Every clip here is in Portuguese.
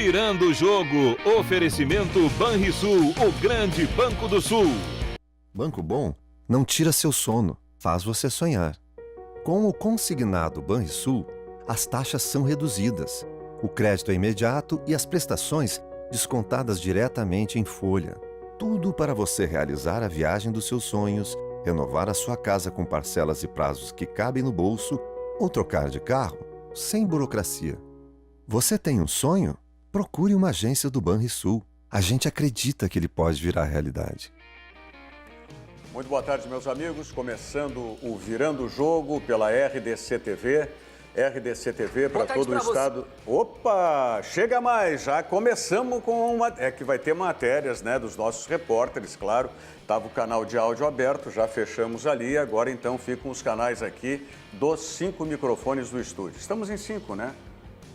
Virando o jogo, oferecimento Banrisul, o grande Banco do Sul. Banco Bom não tira seu sono, faz você sonhar. Com o consignado Banrisul, as taxas são reduzidas, o crédito é imediato e as prestações descontadas diretamente em folha. Tudo para você realizar a viagem dos seus sonhos, renovar a sua casa com parcelas e prazos que cabem no bolso ou trocar de carro sem burocracia. Você tem um sonho? Procure uma agência do Banrisul. A gente acredita que ele pode virar realidade. Muito boa tarde, meus amigos. Começando o Virando o Jogo pela RDC TV. RDC TV para todo o estado. Opa, chega mais, já começamos com uma... É que vai ter matérias, né, dos nossos repórteres, claro. Estava o canal de áudio aberto, já fechamos ali. Agora, então, ficam os canais aqui dos 5 microfones do estúdio. Estamos em 5, né?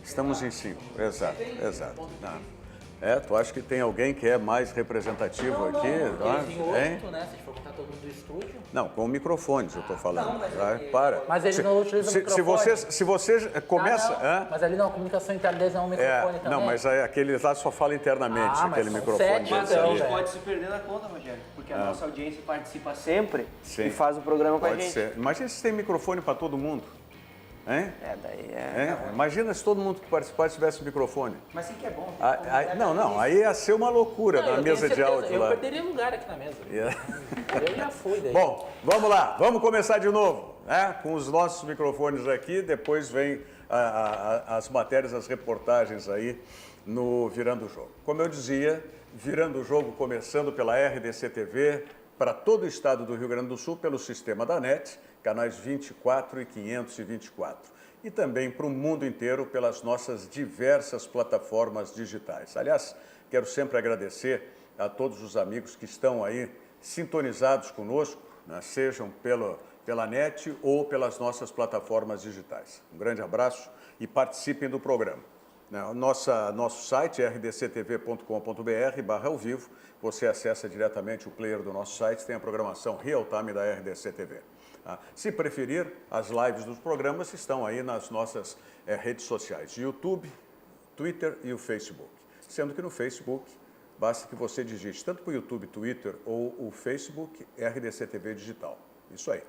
Estamos em 5, exato. Tu acha que tem alguém que é mais representativo aqui? Tem 8, né? Se for contar todo mundo do estúdio. Não, com microfones eu estou falando. Não, mas Para. Mas ele não utiliza microfone. Se você começa... Não, mas ali não, a comunicação interna deles não é um microfone também. Não, mas aquele lá só fala internamente, aquele microfone deles Mas a ali. gente pode se perder na conta, Rogério, porque a nossa audiência participa sempre Sim. e faz o programa com a Pode gente. ser. Imagina se tem microfone para todo mundo. Hein? Daí Imagina se todo mundo que participasse tivesse microfone. Mas sim que é bom. Aí ia ser uma loucura na mesa de áudio eu lá. Eu perderia lugar aqui na mesa. Eu já fui daí. Bom, vamos lá, vamos começar de novo, né? Com os nossos microfones aqui, depois vem as matérias, as reportagens aí no Virando o Jogo. Como eu dizia, Virando o Jogo começando pela RDC TV, para todo o estado do Rio Grande do Sul, pelo sistema da NET, canais 24 e 524. E também para o mundo inteiro pelas nossas diversas plataformas digitais. Aliás, quero sempre agradecer a todos os amigos que estão aí sintonizados conosco, né, sejam pela NET ou pelas nossas plataformas digitais. Um grande abraço e participem do programa. Nosso site é rdctv.com.br/ao vivo. Você acessa diretamente o player do nosso site, tem a programação real time da RDC TV. Se preferir, as lives dos programas estão aí nas nossas redes sociais, YouTube, Twitter e o Facebook. Sendo que no Facebook, basta que você digite tanto para o YouTube, Twitter ou o Facebook, RDC TV Digital. Isso aí.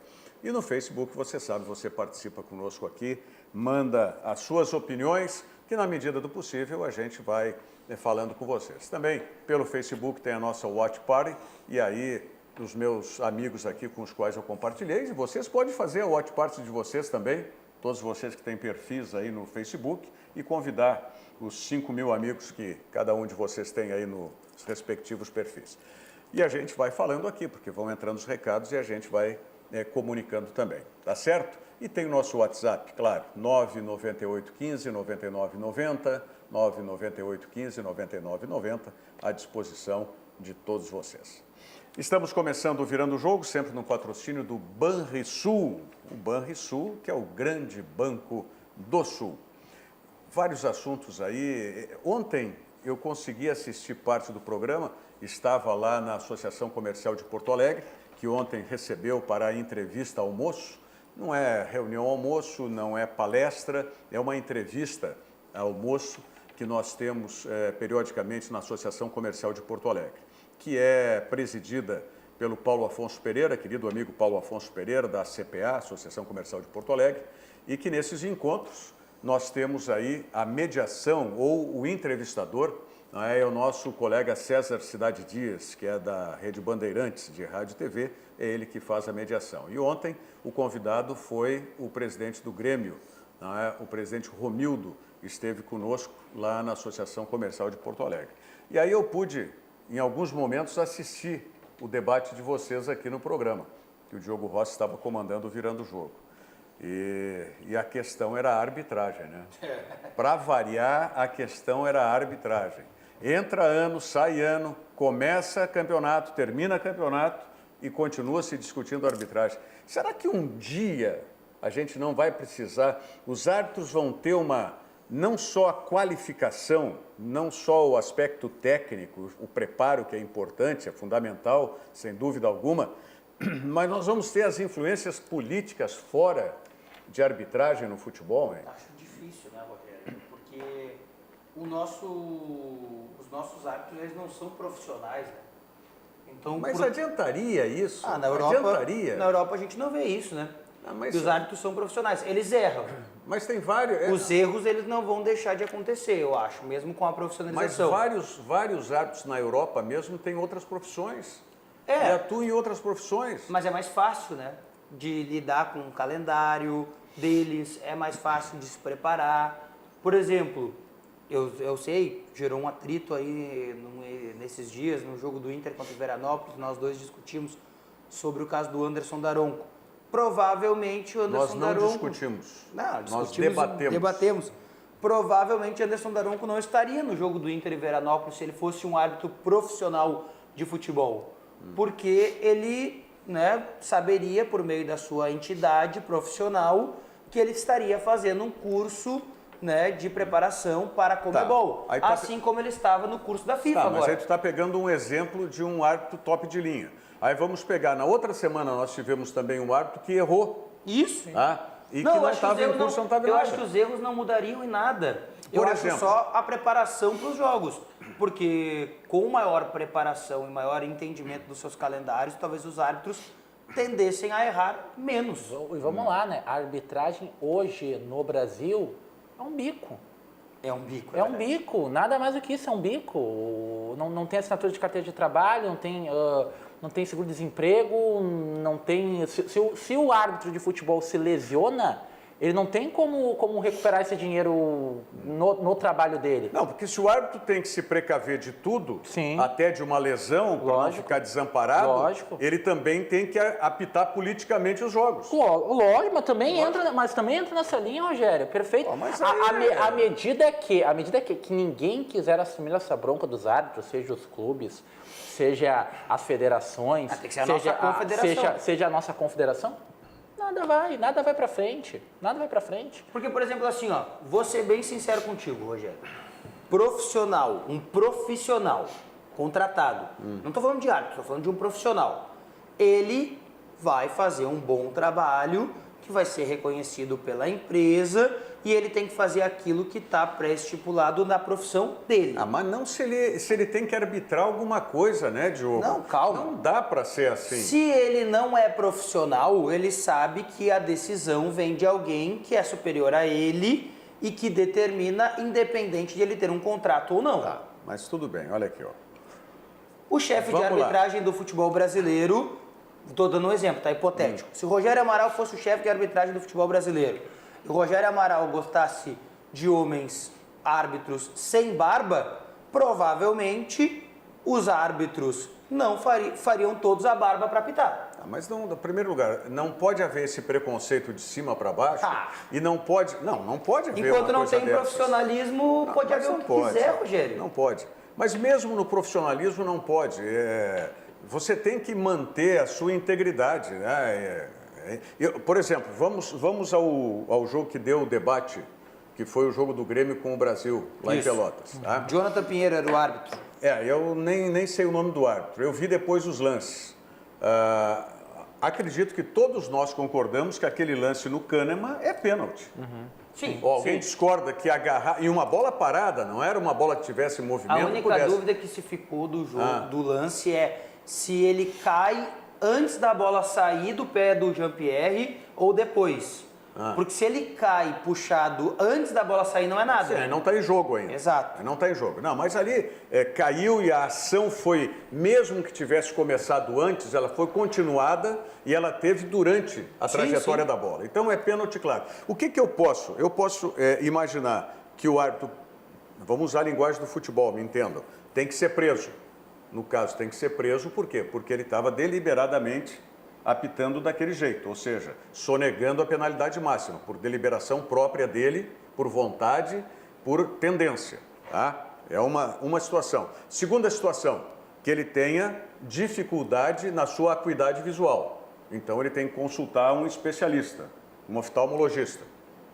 E no Facebook, você sabe, você participa conosco aqui, manda as suas opiniões, que na medida do possível a gente vai falando com vocês. Também pelo Facebook tem a nossa Watch Party, e aí os meus amigos aqui com os quais eu compartilhei, e vocês podem fazer a Watch Party de vocês também, todos vocês que têm perfis aí no Facebook, e convidar os 5.000 amigos que cada um de vocês tem aí nos respectivos perfis. E a gente vai falando aqui, porque vão entrando os recados e a gente vai comunicando também, tá certo? E tem o nosso WhatsApp, claro, 99815-9990, 99815-9990, à disposição de todos vocês. Estamos começando o Virando o Jogo, sempre no patrocínio do Banrisul, o Banrisul, que é o grande banco do Sul. Vários assuntos aí. Ontem eu consegui assistir parte do programa, estava lá na Associação Comercial de Porto Alegre, que ontem recebeu para a entrevista almoço. Não é reunião almoço, não é palestra, é uma entrevista almoço que nós temos periodicamente na Associação Comercial de Porto Alegre, que é presidida pelo Paulo Afonso Pereira, querido amigo Paulo Afonso Pereira, da CPA, Associação Comercial de Porto Alegre, e que nesses encontros nós temos aí a mediação ou o entrevistador, é o nosso colega César Cidade Dias, que é da Rede Bandeirantes de Rádio e TV, é ele que faz a mediação. E ontem o convidado foi o presidente do Grêmio, o presidente Romildo, esteve conosco lá na Associação Comercial de Porto Alegre. E aí eu pude, em alguns momentos, assistir o debate de vocês aqui no programa, que o Diogo Rossi estava comandando Virando o Jogo. E a questão era a arbitragem, né? Para variar, a questão era a arbitragem. Entra ano, sai ano, começa campeonato, termina campeonato e continua se discutindo a arbitragem. Será que um dia a gente não vai precisar, os árbitros vão ter não só a qualificação, não só o aspecto técnico, o preparo que é importante, é fundamental, sem dúvida alguma, mas nós vamos ter as influências políticas fora de arbitragem no futebol, hein? Acho difícil, né, Rogério? Porque os nossos árbitros, eles não são profissionais, né? Então, Mas adiantaria isso? Na Europa, adiantaria? Na Europa a gente não vê isso, né? Mas... E os árbitros são profissionais, eles erram. Mas tem vários... Os erros, eles não vão deixar de acontecer, eu acho, mesmo com a profissionalização. Mas vários árbitros na Europa mesmo têm outras profissões. E atuam em outras profissões. Mas é mais fácil, né? De lidar com o calendário deles, é mais fácil de se preparar. Por exemplo, eu sei, gerou um atrito aí nesses dias, no jogo do Inter contra o Veranópolis, nós dois discutimos sobre o caso do Anderson Daronco. Provavelmente o Anderson Daronco... Nós não discutimos. Nós debatemos. Provavelmente o Anderson Daronco não estaria no jogo do Inter e Veranópolis se ele fosse um árbitro profissional de futebol. Porque ele, né, saberia, por meio da sua entidade profissional, que ele estaria fazendo um curso, né, de preparação para a Conmebol. Assim como ele estava no curso da FIFA agora. Mas aí tu está pegando um exemplo de um árbitro top de linha. Aí vamos pegar, na outra semana nós tivemos também um árbitro que errou. Isso. E que não estava em curso, não estava em nada. Eu acho que os erros não mudariam em nada. Por eu exemplo, acho só a preparação para os jogos. Porque com maior preparação e maior entendimento dos seus calendários, talvez os árbitros tendessem a errar menos. E vamos lá, né? A arbitragem hoje no Brasil é um bico. É um bico. É um bico, nada mais do que isso, é um bico. Não tem assinatura de carteira de trabalho, não tem seguro-desemprego, não tem... Se o árbitro de futebol se lesiona, ele não tem como recuperar esse dinheiro no trabalho dele. Não, porque se o árbitro tem que se precaver de tudo, Sim. até de uma lesão, para não ficar desamparado, Lógico. ele também tem que apitar politicamente os jogos. Lógico, mas também entra nessa linha, Rogério, perfeito. A medida é que ninguém quiser assumir essa bronca dos árbitros, seja os clubes, seja as federações, tem que ser a nossa confederação. seja a nossa confederação, nada vai pra frente, Porque, por exemplo, assim, ó, vou ser bem sincero contigo, Rogério. Um profissional contratado, não estou falando de árbitro, estou falando de um profissional. Ele vai fazer um bom trabalho, que vai ser reconhecido pela empresa, e ele tem que fazer aquilo que está pré-estipulado na profissão dele. Mas não se ele tem que arbitrar alguma coisa, né, Diogo? Não, calma. Não dá para ser assim. Se ele não é profissional, ele sabe que a decisão vem de alguém que é superior a ele e que determina, independente de ele ter um contrato ou não. Tá, mas tudo bem, olha aqui, ó. O chefe de arbitragem do futebol brasileiro, estou dando um exemplo, tá? Hipotético. Se o Rogério Amaral fosse o chefe de arbitragem do futebol brasileiro e o Rogério Amaral gostasse de homens árbitros sem barba, provavelmente os árbitros não fariam todos a barba para apitar. Mas não, em primeiro lugar, não pode haver esse preconceito de cima para baixo e não pode haver Enquanto uma não coisa tem dessas. profissionalismo, pode haver o que quiser, Rogério. Não pode. Mas mesmo no profissionalismo não pode. Você tem que manter a sua integridade, né? Por exemplo, vamos ao jogo que deu o debate, que foi o jogo do Grêmio com o Brasil, lá em Pelotas. Tá? Jonathan Pinheiro era o árbitro. Eu nem sei o nome do árbitro. Eu vi depois os lances. Acredito que todos nós concordamos que aquele lance no Kahneman é pênalti. Sim. Alguém discorda que agarrar... E uma bola parada, não era uma bola que tivesse movimento. A única dúvida que se ficou do jogo, do lance, é se ele cai antes da bola sair do pé do Jean-Pierre ou depois. Porque se ele cai puxado antes da bola sair, não é nada. Sim, não está em jogo ainda. Exato. Não está em jogo. Não, mas ali caiu e a ação foi, mesmo que tivesse começado antes, ela foi continuada e ela teve durante a trajetória da bola. Então é pênalti, claro. O que eu posso? Eu posso imaginar que o árbitro, vamos usar a linguagem do futebol, me entendam, tem que ser preso. No caso, tem que ser preso, por quê? Porque ele estava deliberadamente apitando daquele jeito, ou seja, sonegando a penalidade máxima, por deliberação própria dele, por vontade, por tendência. Tá? É uma situação. Segunda situação, que ele tenha dificuldade na sua acuidade visual. Então ele tem que consultar um especialista, um oftalmologista,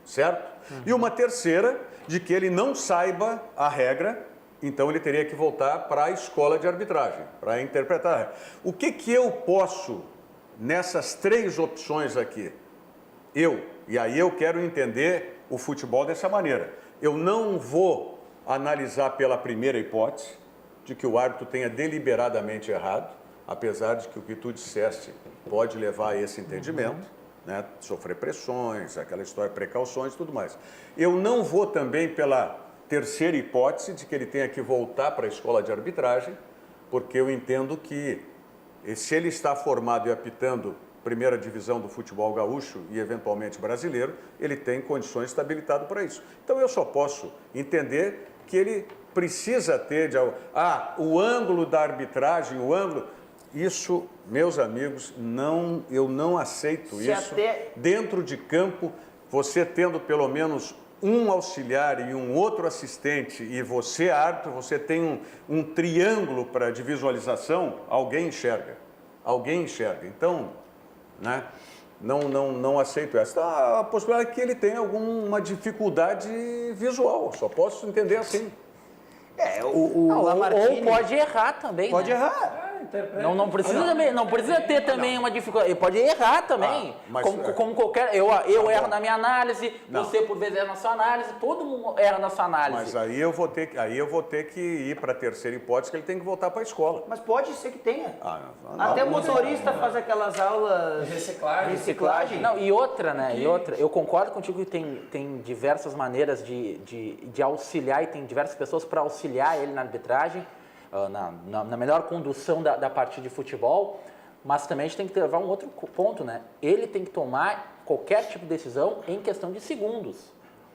certo? E uma terceira, de que ele não saiba a regra, então ele teria que voltar para a escola de arbitragem, para interpretar. O que eu posso... Nessas três opções aqui, e aí eu quero entender o futebol dessa maneira. Eu não vou analisar pela primeira hipótese, de que o árbitro tenha deliberadamente errado, apesar de que o que tu disseste pode levar a esse entendimento, né? Sofrer pressões, aquela história, precauções e tudo mais. Eu não vou também pela terceira hipótese de que ele tenha que voltar para a escola de arbitragem, porque eu entendo que se ele está formado e apitando primeira divisão do futebol gaúcho e eventualmente brasileiro, ele tem condições estabilizadas para isso. Então eu só posso entender que ele precisa ter o ângulo da arbitragem, o ângulo. Isso, meus amigos, eu não aceito isso. Dentro de campo, você tendo pelo menos um auxiliar e um outro assistente e você, árbitro, você tem um triângulo de visualização, alguém enxerga. Alguém enxerga. Então, né, não aceito essa. A possibilidade é que ele tenha alguma dificuldade visual. Só posso entender assim. Ou pode errar também. Pode né? errar. Não precisa ter também uma dificuldade. Ele pode errar também. Como qualquer. Eu erro na minha análise, você por vezes erra na sua análise, todo mundo erra na sua análise. Mas aí eu vou ter que ir para a terceira hipótese, que ele tem que voltar para a escola. Mas pode ser que tenha. Até o motorista faz aquelas aulas de reciclagem. Não, e outra, né? Eu concordo contigo que tem diversas maneiras de auxiliar e tem diversas pessoas para auxiliar ele na arbitragem. Na melhor condução da partida de futebol, mas também a gente tem que levar um outro ponto, né? Ele tem que tomar qualquer tipo de decisão em questão de segundos.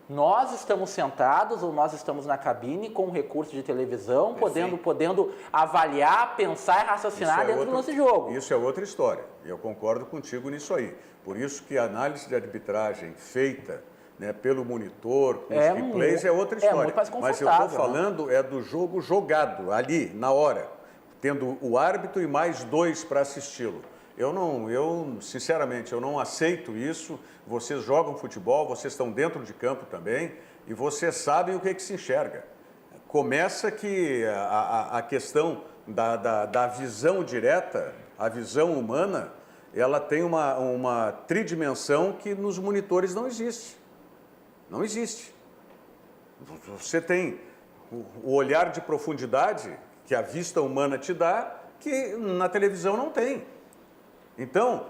Nós estamos sentados ou nós estamos na cabine com recurso de televisão, podendo avaliar, pensar e raciocinar dentro do nosso jogo. Isso é outra história. Eu concordo contigo nisso aí. Por isso que a análise de arbitragem feita, né, pelo monitor, com os replays, é outra história. Muito mais mas eu estou falando do jogo jogado, ali, na hora, tendo o árbitro e mais 2 para assisti-lo. Sinceramente, eu não aceito isso. Vocês jogam futebol, vocês estão dentro de campo também, e vocês sabem o que se enxerga. Começa que a questão da visão direta, a visão humana, ela tem uma tridimensão que nos monitores não existe. Não existe. Você tem o olhar de profundidade que a vista humana te dá, que na televisão não tem. Então,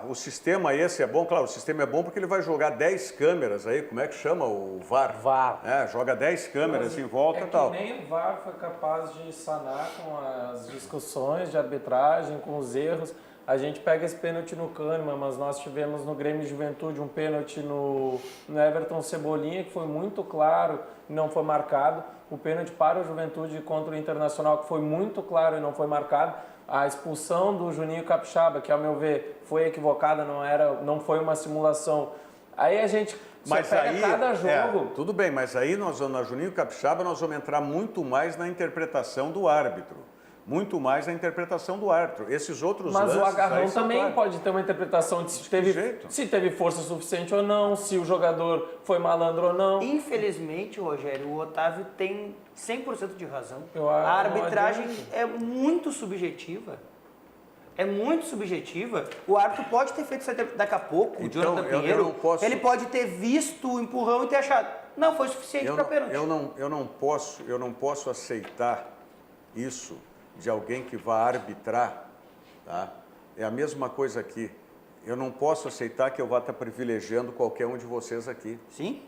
o sistema esse é bom. Claro, o sistema é bom porque ele vai jogar 10 câmeras aí, como é que chama? O VAR. VAR. Joga 10 câmeras em volta e tal. Nem o VAR foi capaz de sanar com as discussões de arbitragem, com os erros. A gente pega esse pênalti no Kahneman, mas nós tivemos no Grêmio Juventude um pênalti no Everton Cebolinha, que foi muito claro e não foi marcado. O pênalti para o Juventude contra o Internacional, que foi muito claro e não foi marcado. A expulsão do Juninho Capixaba, que, ao meu ver, foi equivocada, não foi uma simulação. Aí a gente pega cada jogo... tudo bem, mas aí na Juninho Capixaba nós vamos entrar muito mais na interpretação do árbitro. Muito mais na interpretação do árbitro. Esses outros lances... Mas o agarrão também pode ter uma interpretação de se teve força suficiente ou não, se o jogador foi malandro ou não. Infelizmente, Rogério, o Otávio tem 100% de razão. A arbitragem é muito subjetiva. É muito subjetiva. O árbitro pode ter feito isso daqui a pouco, o Jonathan Pinheiro. Ele pode ter visto o empurrão e ter achado, não foi suficiente para pênalti. Eu não posso aceitar isso de alguém que vá arbitrar, tá? É a mesma coisa aqui. Eu não posso aceitar que eu vá estar privilegiando qualquer um de vocês aqui. Sim.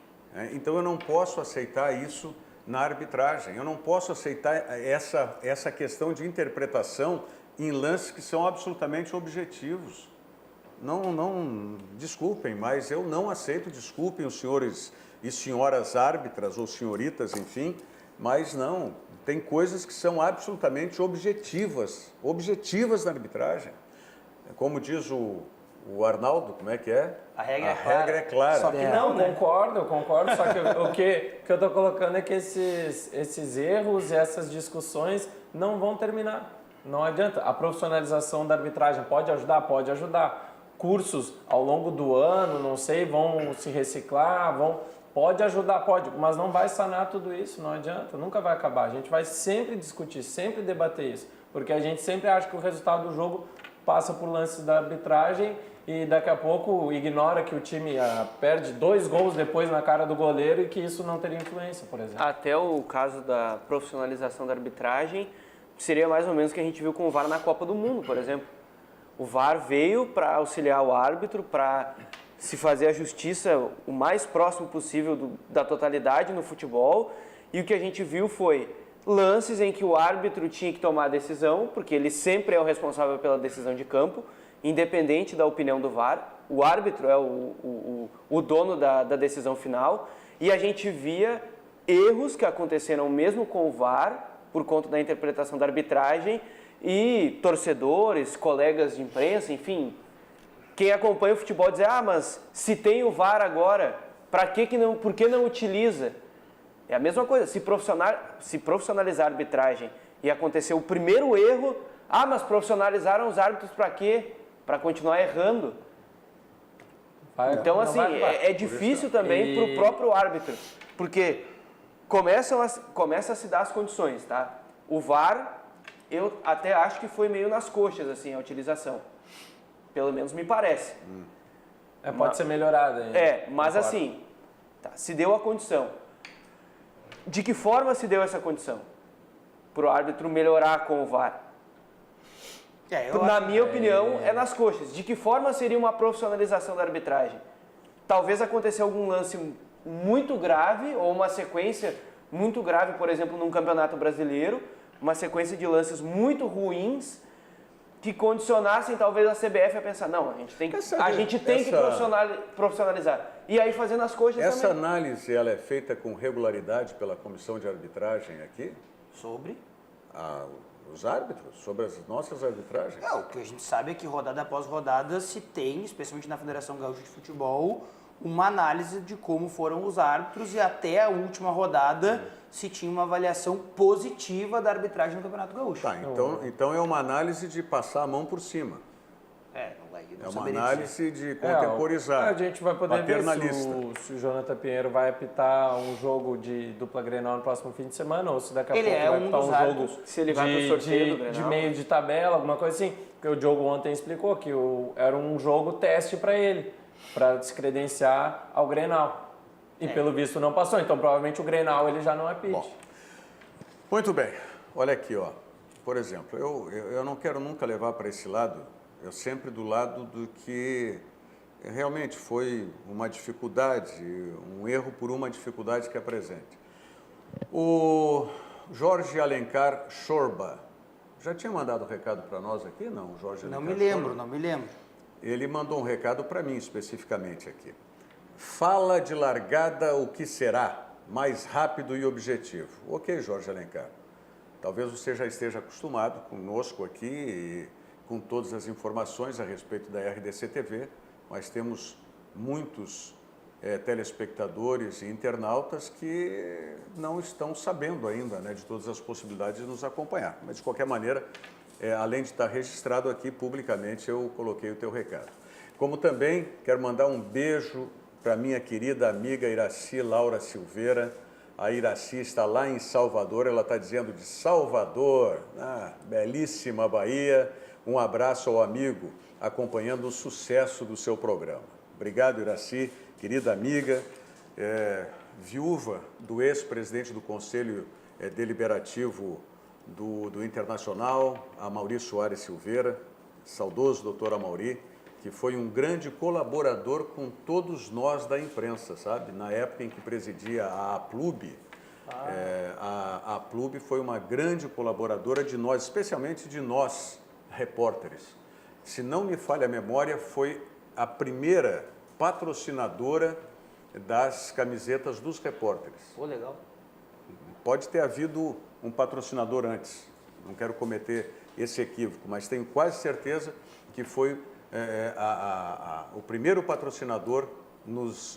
Então eu não posso aceitar isso na arbitragem. Eu não posso aceitar essa questão de interpretação em lances que são absolutamente objetivos. Desculpem, mas eu não aceito, desculpem os senhores e senhoras árbitras ou senhoritas, enfim, mas não. Tem coisas que são absolutamente objetivas na arbitragem. Como diz o Arnaldo, como é que é? A regra é clara. Só que eu concordo, só que o que eu estou colocando é que esses erros e essas discussões não vão terminar. Não adianta. A profissionalização da arbitragem pode ajudar? Pode ajudar. Cursos ao longo do ano, não sei, vão se reciclar, pode ajudar, mas não vai sanar tudo isso, não adianta, nunca vai acabar. A gente vai sempre discutir, sempre debater isso, porque a gente sempre acha que o resultado do jogo passa por lances da arbitragem e daqui a pouco ignora que o time perde 2 gols depois na cara do goleiro e que isso não teria influência, por exemplo. Até o caso da profissionalização da arbitragem seria mais ou menos o que a gente viu com o VAR na Copa do Mundo, por exemplo. O VAR veio para auxiliar o árbitro, para se fazer a justiça o mais próximo possível da totalidade no futebol, e o que a gente viu foi lances em que o árbitro tinha que tomar a decisão, porque ele sempre é o responsável pela decisão de campo, independente da opinião do VAR. O árbitro é o dono da decisão final, e a gente via erros que aconteceram mesmo com o VAR, por conta da interpretação da arbitragem, e torcedores, colegas de imprensa, enfim, quem acompanha o futebol dizer, mas se tem o VAR agora, por que não utiliza? É a mesma coisa, se profissionalizar a arbitragem e acontecer o primeiro erro, mas profissionalizaram os árbitros para quê? Para continuar errando. Então, assim, é difícil também para o próprio árbitro, porque começa a se dar as condições, tá? O VAR, eu até acho que foi meio nas coxas, assim, a utilização. Pelo menos me parece. Pode ser melhorado ainda. Mas assim, se deu a condição. De que forma se deu essa condição? Para o árbitro melhorar com o VAR? Na minha opinião, é nas coxas. De que forma seria uma profissionalização da arbitragem? Talvez acontecesse algum lance muito grave, ou uma sequência muito grave, por exemplo, num campeonato brasileiro, uma sequência de lances muito ruins, que condicionassem talvez a CBF a pensar, não, a gente tem que profissionalizar. E aí fazendo as coxas também. Essa análise, ela é feita com regularidade pela comissão de arbitragem aqui? Sobre? Os árbitros, sobre as nossas arbitragens? O que a gente sabe é que rodada após rodada se tem, especialmente na Federação Gaúcha de Futebol, uma análise de como foram os árbitros e até a última rodada se tinha uma avaliação positiva da arbitragem no Campeonato Gaúcho. Então é uma análise de passar a mão por cima. Não uma análise de contemporizar. A gente vai poder ver se o Jonathan Pinheiro vai apitar um jogo de dupla Grenal no próximo fim de semana, ou se daqui a pouco vai apitar um jogo se ele vai pro sorteio do Grenal, de meio de tabela, alguma coisa assim. Porque o Diogo ontem explicou que era um jogo teste para ele, para se credenciar ao Grenal. E pelo visto não passou, então provavelmente o Grenal ele já não apite. Bom, muito bem, olha aqui, ó. Por exemplo, eu não quero nunca levar para esse lado, eu sempre do lado do que realmente foi uma dificuldade, um erro por uma dificuldade que é presente. O Jorge Alencar Chorba, já tinha mandado um recado para nós aqui, não, Jorge Alencar? Não me lembro. Ele mandou um recado para mim especificamente aqui. Fala de largada o que será, mais rápido e objetivo. Ok, Jorge Alencar. Talvez você já esteja acostumado conosco aqui e com todas as informações a respeito da RDC TV, mas temos muitos telespectadores e internautas que não estão sabendo ainda, né, de todas as possibilidades de nos acompanhar. Mas, de qualquer maneira, além de estar registrado aqui publicamente, eu coloquei o teu recado. Como também quero mandar um beijo para minha querida amiga Iraci Laura Silveira. A Iraci está lá em Salvador, ela está dizendo de Salvador, belíssima Bahia. Um abraço ao amigo, acompanhando o sucesso do seu programa. Obrigado, Iraci, querida amiga, viúva do ex-presidente do Conselho Deliberativo do Internacional, Amaury Soares Silveira, saudoso doutor Amaury, que foi um grande colaborador com todos nós da imprensa, sabe? Na época em que presidia a APLUB, a APLUB foi uma grande colaboradora de nós, especialmente de nós, repórteres. Se não me falha a memória, foi a primeira patrocinadora das camisetas dos repórteres. Pô, legal. Pode ter havido um patrocinador antes, não quero cometer esse equívoco, mas tenho quase certeza que foi o primeiro patrocinador nos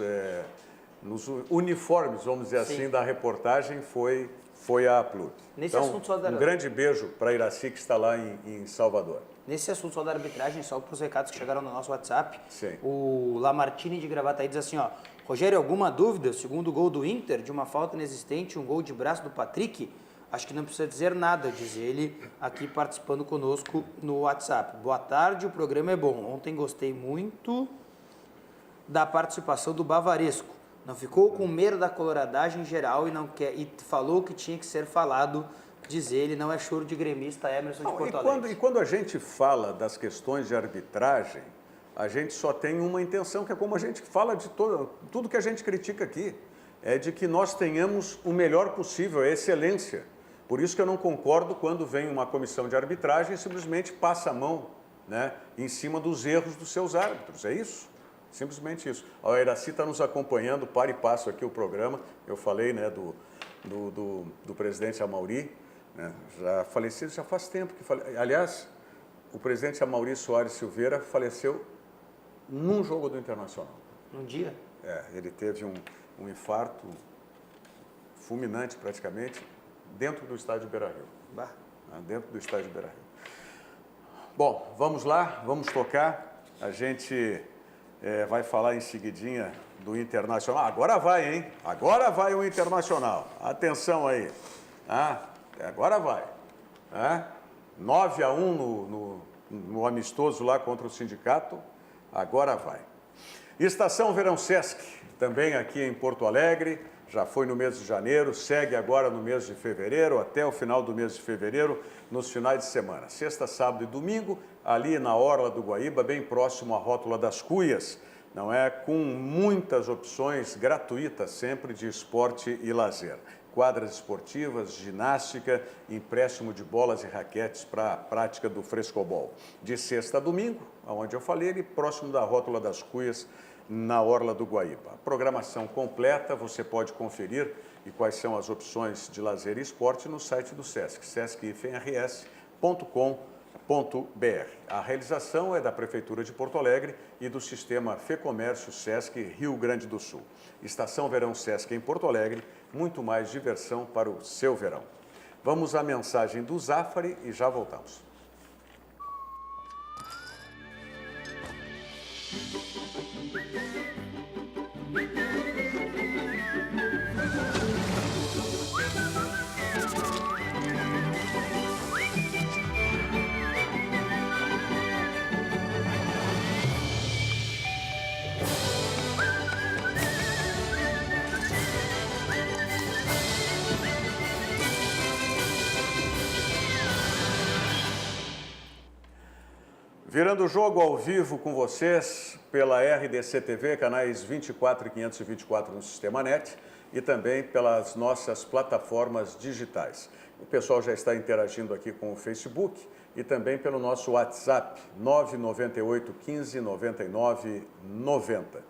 uniformes, vamos dizer assim, da reportagem foi a APLUB. Nesse então, assunto só da... um grande beijo para a Iraci, que está lá em Salvador. Nesse assunto só da arbitragem, só para os recados que chegaram no nosso WhatsApp, sim. O Lamartine de Gravataí diz assim, Rogério, alguma dúvida? Segundo gol do Inter, de uma falta inexistente, um gol de braço do Patrick, Acho que não precisa dizer nada, diz ele aqui participando conosco no WhatsApp. Boa tarde, o programa é bom. Ontem gostei muito da participação do Bavaresco. Não ficou com medo da coloradagem geral e falou que tinha que ser falado, diz ele, não é choro de gremista, Emerson de Porto Alegre. E quando a gente fala das questões de arbitragem, a gente só tem uma intenção, que é como a gente fala de tudo que a gente critica aqui, é de que nós tenhamos o melhor possível, a excelência. Por isso que eu não concordo quando vem uma comissão de arbitragem e simplesmente passa a mão, né, em cima dos erros dos seus árbitros, é isso? Simplesmente isso. A Iraci está nos acompanhando, para e passo aqui o programa, eu falei, né, do presidente Amauri, né, já falecido, já faz tempo que falei. Aliás, o presidente Amauri Soares Silveira faleceu num jogo do Internacional. Num dia? Ele teve um infarto fulminante praticamente, dentro do estádio Beira-Rio. Dentro do estádio Beira-Rio. Bom, vamos lá, vamos tocar. A gente vai falar em seguidinha do Internacional. Agora vai, hein? Agora vai o Internacional. Atenção aí. Agora vai. 9-1 no amistoso lá contra o Sindicato. Agora vai. Estação Verão Sesc, também aqui em Porto Alegre. Já foi no mês de janeiro, segue agora no mês de fevereiro, até o final do mês de fevereiro, nos finais de semana. Sexta, sábado e domingo, ali na Orla do Guaíba, bem próximo à Rótula das Cuias, não é? Com muitas opções gratuitas sempre de esporte e lazer. Quadras esportivas, ginástica, empréstimo de bolas e raquetes para a prática do frescobol. De sexta a domingo, onde eu falei, ali próximo da Rótula das Cuias, na Orla do Guaíba. A programação completa você pode conferir e quais são as opções de lazer e esporte no site do Sesc, sesc-rs.com.br. A realização é da Prefeitura de Porto Alegre e do Sistema Fecomércio Sesc Rio Grande do Sul. Estação Verão Sesc em Porto Alegre, muito mais diversão para o seu verão. Vamos à mensagem do Zafari e já voltamos. Virando o jogo ao vivo com vocês pela RDC TV, canais 24 e 524 no Sistema NET e também pelas nossas plataformas digitais. O pessoal já está interagindo aqui com o Facebook e também pelo nosso WhatsApp, 998 15 99 90.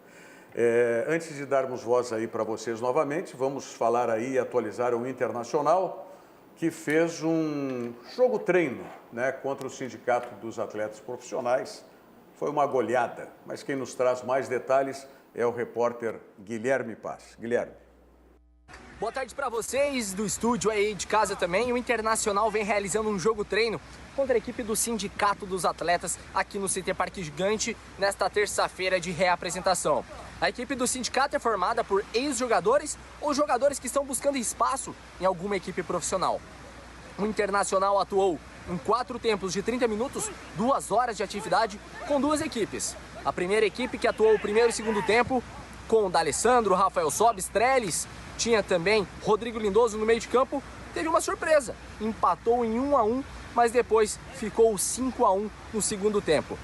Antes de darmos voz aí para vocês novamente, vamos falar aí e atualizar o Internacional, que fez um jogo-treino, né, contra o Sindicato dos Atletas Profissionais. Foi uma goleada, mas quem nos traz mais detalhes é o repórter Guilherme Paz. Guilherme. Boa tarde para vocês do estúdio aí de casa também. O Internacional vem realizando um jogo-treino contra a equipe do Sindicato dos Atletas aqui no CT Parque Gigante nesta terça-feira de reapresentação. A equipe do sindicato é formada por ex-jogadores ou jogadores que estão buscando espaço em alguma equipe profissional. O Internacional atuou em 4 tempos de 30 minutos, 2 horas de atividade com 2 equipes. A primeira equipe que atuou o primeiro e segundo tempo com o D'Alessandro, Rafael Sobis, Trellis, tinha também Rodrigo Lindoso no meio de campo, teve uma surpresa, empatou em 1-1, mas depois ficou 5-1 no segundo tempo.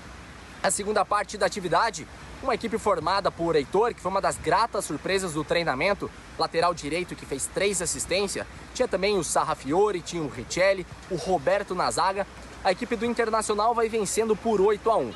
A segunda parte da atividade, uma equipe formada por Heitor, que foi uma das gratas surpresas do treinamento, lateral direito que fez 3 assistências, tinha também o Sarrafiori, tinha o Richelli, o Roberto na zaga. A equipe do Internacional vai vencendo por 8-1.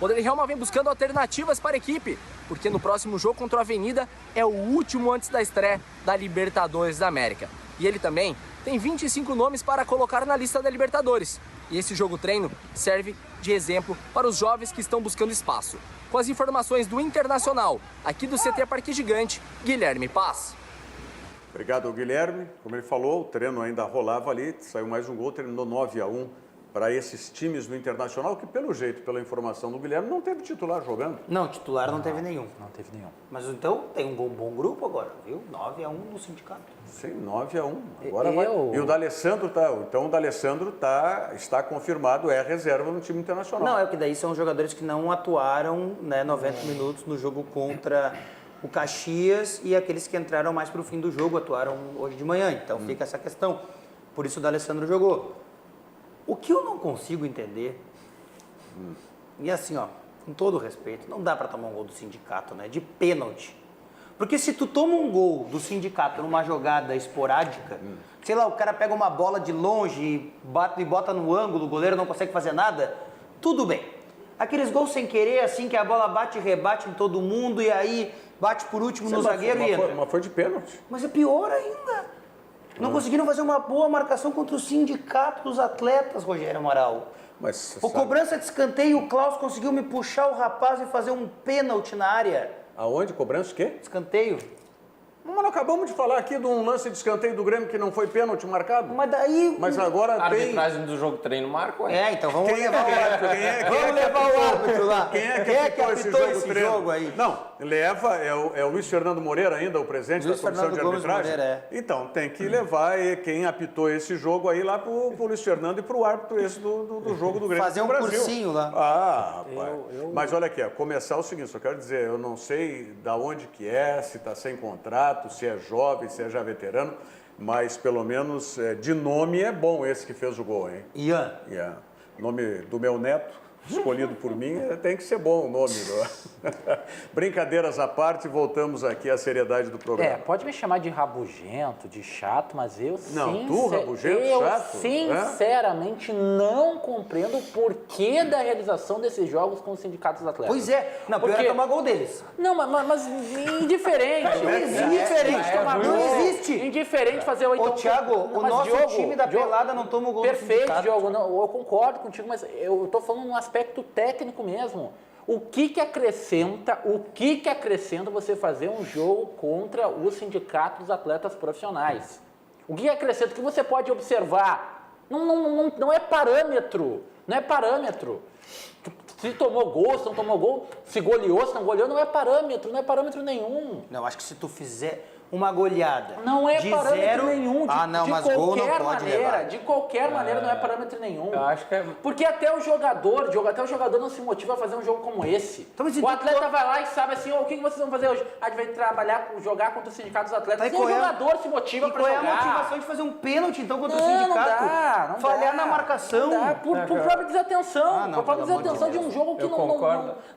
O Oderhelma vem buscando alternativas para a equipe, porque no próximo jogo contra o Avenida é o último antes da estreia da Libertadores da América. E ele também tem 25 nomes para colocar na lista da Libertadores. E esse jogo-treino serve de exemplo para os jovens que estão buscando espaço. Com as informações do Internacional, aqui do CT Parque Gigante, Guilherme Paz. Obrigado, Guilherme. Como ele falou, o treino ainda rolava ali, saiu mais um gol, terminou 9-1 para esses times do Internacional, que pelo jeito, pela informação do Guilherme, não teve titular jogando. Não, titular não teve nenhum. Não teve nenhum. Mas então tem um bom grupo agora, viu? 9-1 no sindicato. Sim, 9-1. Agora vai. E o D'Alessandro tá. Então o D'Alessandro está confirmado, é reserva no time internacional. Não, é que daí são jogadores que não atuaram, né, 90 minutos no jogo contra o Caxias e aqueles que entraram mais para o fim do jogo atuaram hoje de manhã. Então fica essa questão. Por isso o D'Alessandro jogou. O que eu não consigo entender, e assim, ó, com todo respeito, não dá para tomar um gol do sindicato, né? De pênalti. Porque se tu toma um gol do sindicato numa jogada esporádica, sei lá, o cara pega uma bola de longe e bota no ângulo, o goleiro não consegue fazer nada, tudo bem. Aqueles gols sem querer, assim, que a bola bate e rebate em todo mundo e aí bate por último no zagueiro e entra. Mas foi de pênalti. Mas é pior ainda. Não conseguiram fazer uma boa marcação contra o sindicato dos atletas, Rogério Amaral. Mas, Por cobrança de escanteio, o Klaus conseguiu me puxar o rapaz e fazer um pênalti na área. Aonde? Cobrança o quê? Escanteio. Mas nós acabamos de falar aqui de um lance de escanteio do Grêmio que não foi pênalti marcado. Mas daí... Mas agora A tem... arbitragem do jogo treino marca, ué. É, então vamos levar o árbitro. Vamos levar o árbitro lá. Quem é que apitou esse jogo jogo aí? Não, leva, é o Luiz Fernando Moreira ainda, o presidente Luiz da comissão Fernando de Gomes arbitragem. Moreira, Então, tem que levar quem apitou esse jogo aí lá pro Luiz Fernando e pro árbitro esse do jogo do Grêmio. Fazer um do Brasil. cursinho lá. Ah, rapaz. Mas olha aqui, começar o seguinte, só quero dizer, eu não sei da onde que é, se está sem contrato, se é jovem, se é já veterano, mas pelo menos de nome é bom esse que fez o gol, hein? Ian. Nome do meu neto, escolhido por mim, tem que ser bom o nome. Brincadeiras à parte, voltamos aqui à seriedade do programa. Pode me chamar de rabugento, de chato, mas eu rabugento, chato? Sinceramente não compreendo o porquê da realização desses jogos com os sindicatos atletas. Pois é. Não, pior é tomar gol deles. Não, mas indiferente. Indiferente tomar gol. Não existe. Indiferente fazer o... Ô, Thiago, o nosso time da pelada não toma o gol do Perfeito, sindicato. Diogo. Não, eu concordo contigo, mas eu tô falando num aspecto técnico mesmo. O que acrescenta você fazer um jogo contra o sindicato dos atletas profissionais? O que acrescenta? O que você pode observar? Não é parâmetro. Não é parâmetro. Se tomou gol, se não tomou gol, se goleou, se não goleou, não é parâmetro nenhum. Não, acho que se tu fizer uma goleada não é de parâmetro zero... nenhum. Mas gol não pode levar. De qualquer maneira não é parâmetro nenhum. Eu acho que é... Porque até o jogador não se motiva a fazer um jogo como esse. Então, o atleta vai lá e sabe assim, o que vocês vão fazer hoje? A gente vai trabalhar, jogar contra o sindicato dos atletas. E o jogador se motiva para jogar. Qual é a motivação de fazer um pênalti, então, contra o sindicato? Não falhar na marcação. Não dá, por própria desatenção. Por própria desatenção de um jogo que